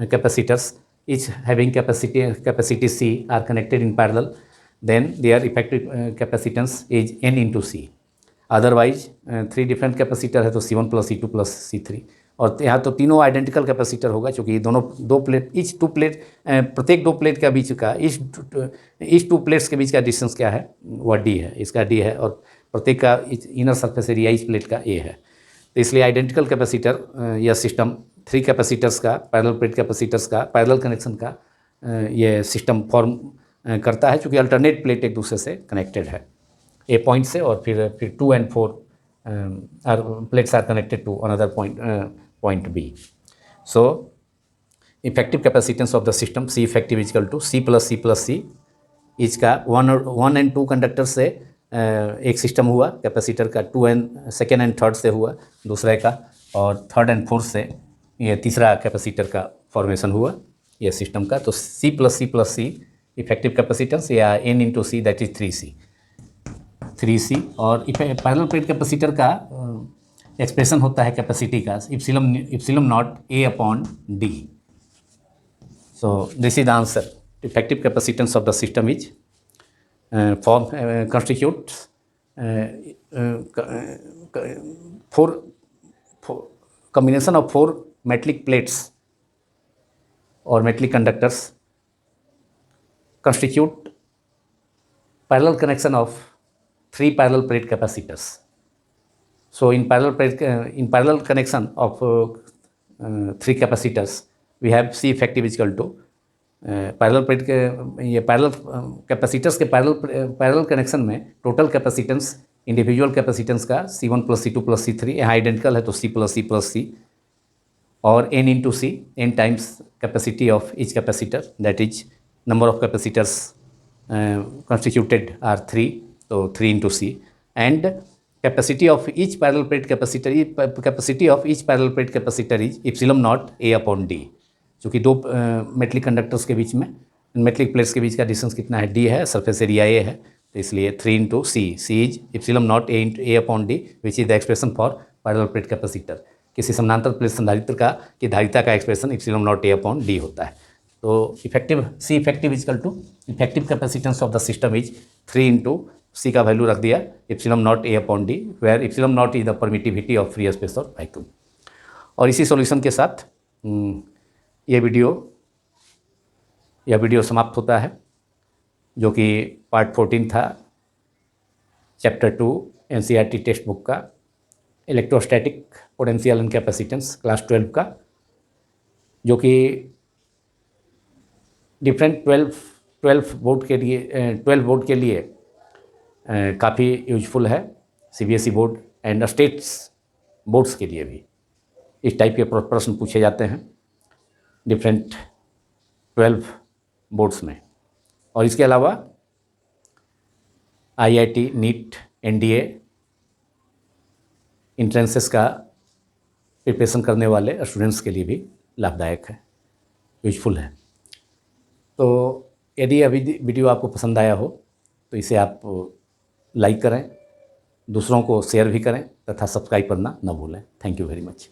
capacitors each having capacity C are connected in parallel, then their effective capacitance is n into C. Otherwise 3 different capacitor है तो C1 + C2 + C3, और यहाँ तो तीनों आइडेंटिकल कैपेसिटर होगा, क्योंकि दोनों दो प्लेट प्रत्येक दो प्लेट का बीच का इस टू प्लेट्स के बीच का डिस्टेंस क्या है, वह D है, इसका D है, और प्रत्येक का इनर सरफेस एरिया इस प्लेट का A है। तो इसलिए आइडेंटिकल कैपेसिटर या सिस्टम 3 कैपेसिटर्स का, पैरेलल प्लेट कैपेसिटर्स का पैरेलल कनेक्शन का ये सिस्टम फॉर्म करता है, क्योंकि अल्टरनेट प्लेट एक दूसरे से कनेक्टेड है A पॉइंट से, और फिर 2 and 4 plates are connected to another point B. So effective capacitance of the system C effective equal to C + C + C, इसका 1 and 2 कंडक्टर से एक सिस्टम हुआ, कैपेसिटर का 2 and 3 से हुआ दूसरे का, और 3rd and 4th से ये तीसरा कैपेसिटर का फॉर्मेशन हुआ ये सिस्टम का। तो C + C इफेक्टिव कैपेसिटेंस या n into C, that is 3C। और पैरेलल प्लेट कैपेसिटर का एक्सप्रेशन होता है कैपेसिटी का epsilon naught A/D। So this is the answer. Effective capacitance of the system is constitutes combination of 4 metallic plates or metallic conductors constitute parallel connection of 3 parallel plate capacitors. So in parallel connection of 3 capacitors, we have C effective is equal to parallel plate के ये parallel capacitors के parallel connection में total capacitance individual capacitance का C1 + C2 + C3, यहाँ identical है तो C + C + C, और n into C, n times capacity of each capacitor, that is number of capacitors constituted are 3, तो 3 into C, and capacity of each parallel plate capacitor is epsilon naught A/D, चूँकि दो metallic conductors के बीच में, metallic plates के बीच का distance कितना है, D है, सरफेस एरिया A है, तो इसलिए 3 into C is epsilon naught A/D, which is the expression for parallel plate capacitor. किसी समानांतर प्लेट संधारित्र की धारिता का एक्सप्रेशन इप्सिलॉन नॉट A/D होता है। तो C effective is equal to effective capacitance of the system is 3 into C का वैल्यू रख दिया epsilon naught A/D, where epsilon naught is the permittivity of free space और वैक्यूम। और इसी solution के साथ यह वीडियो समाप्त होता है, जो कि पार्ट 14 था चैप्टर 2 NCERT टेक्स्ट बुक का electrostatic potential and capacitance class 12 का, जो कि डिफरेंट 12 बोर्ड के लिए काफ़ी यूजफुल है, CBSE board and states boards के लिए भी इस टाइप के प्रश्न पूछे जाते हैं डिफरेंट 12 बोर्ड्स में। और इसके अलावा IIT, NEET, NDA इंट्रेंसेस का प्रिपरेशन करने वाले स्टूडेंट्स के लिए भी लाभदायक है, यूजफुल है। तो यदि अभी वीडियो आपको पसंद आया हो तो इसे आप लाइक करें, दूसरों को शेयर भी करें तथा सब्सक्राइब करना न भूलें। Thank you very much.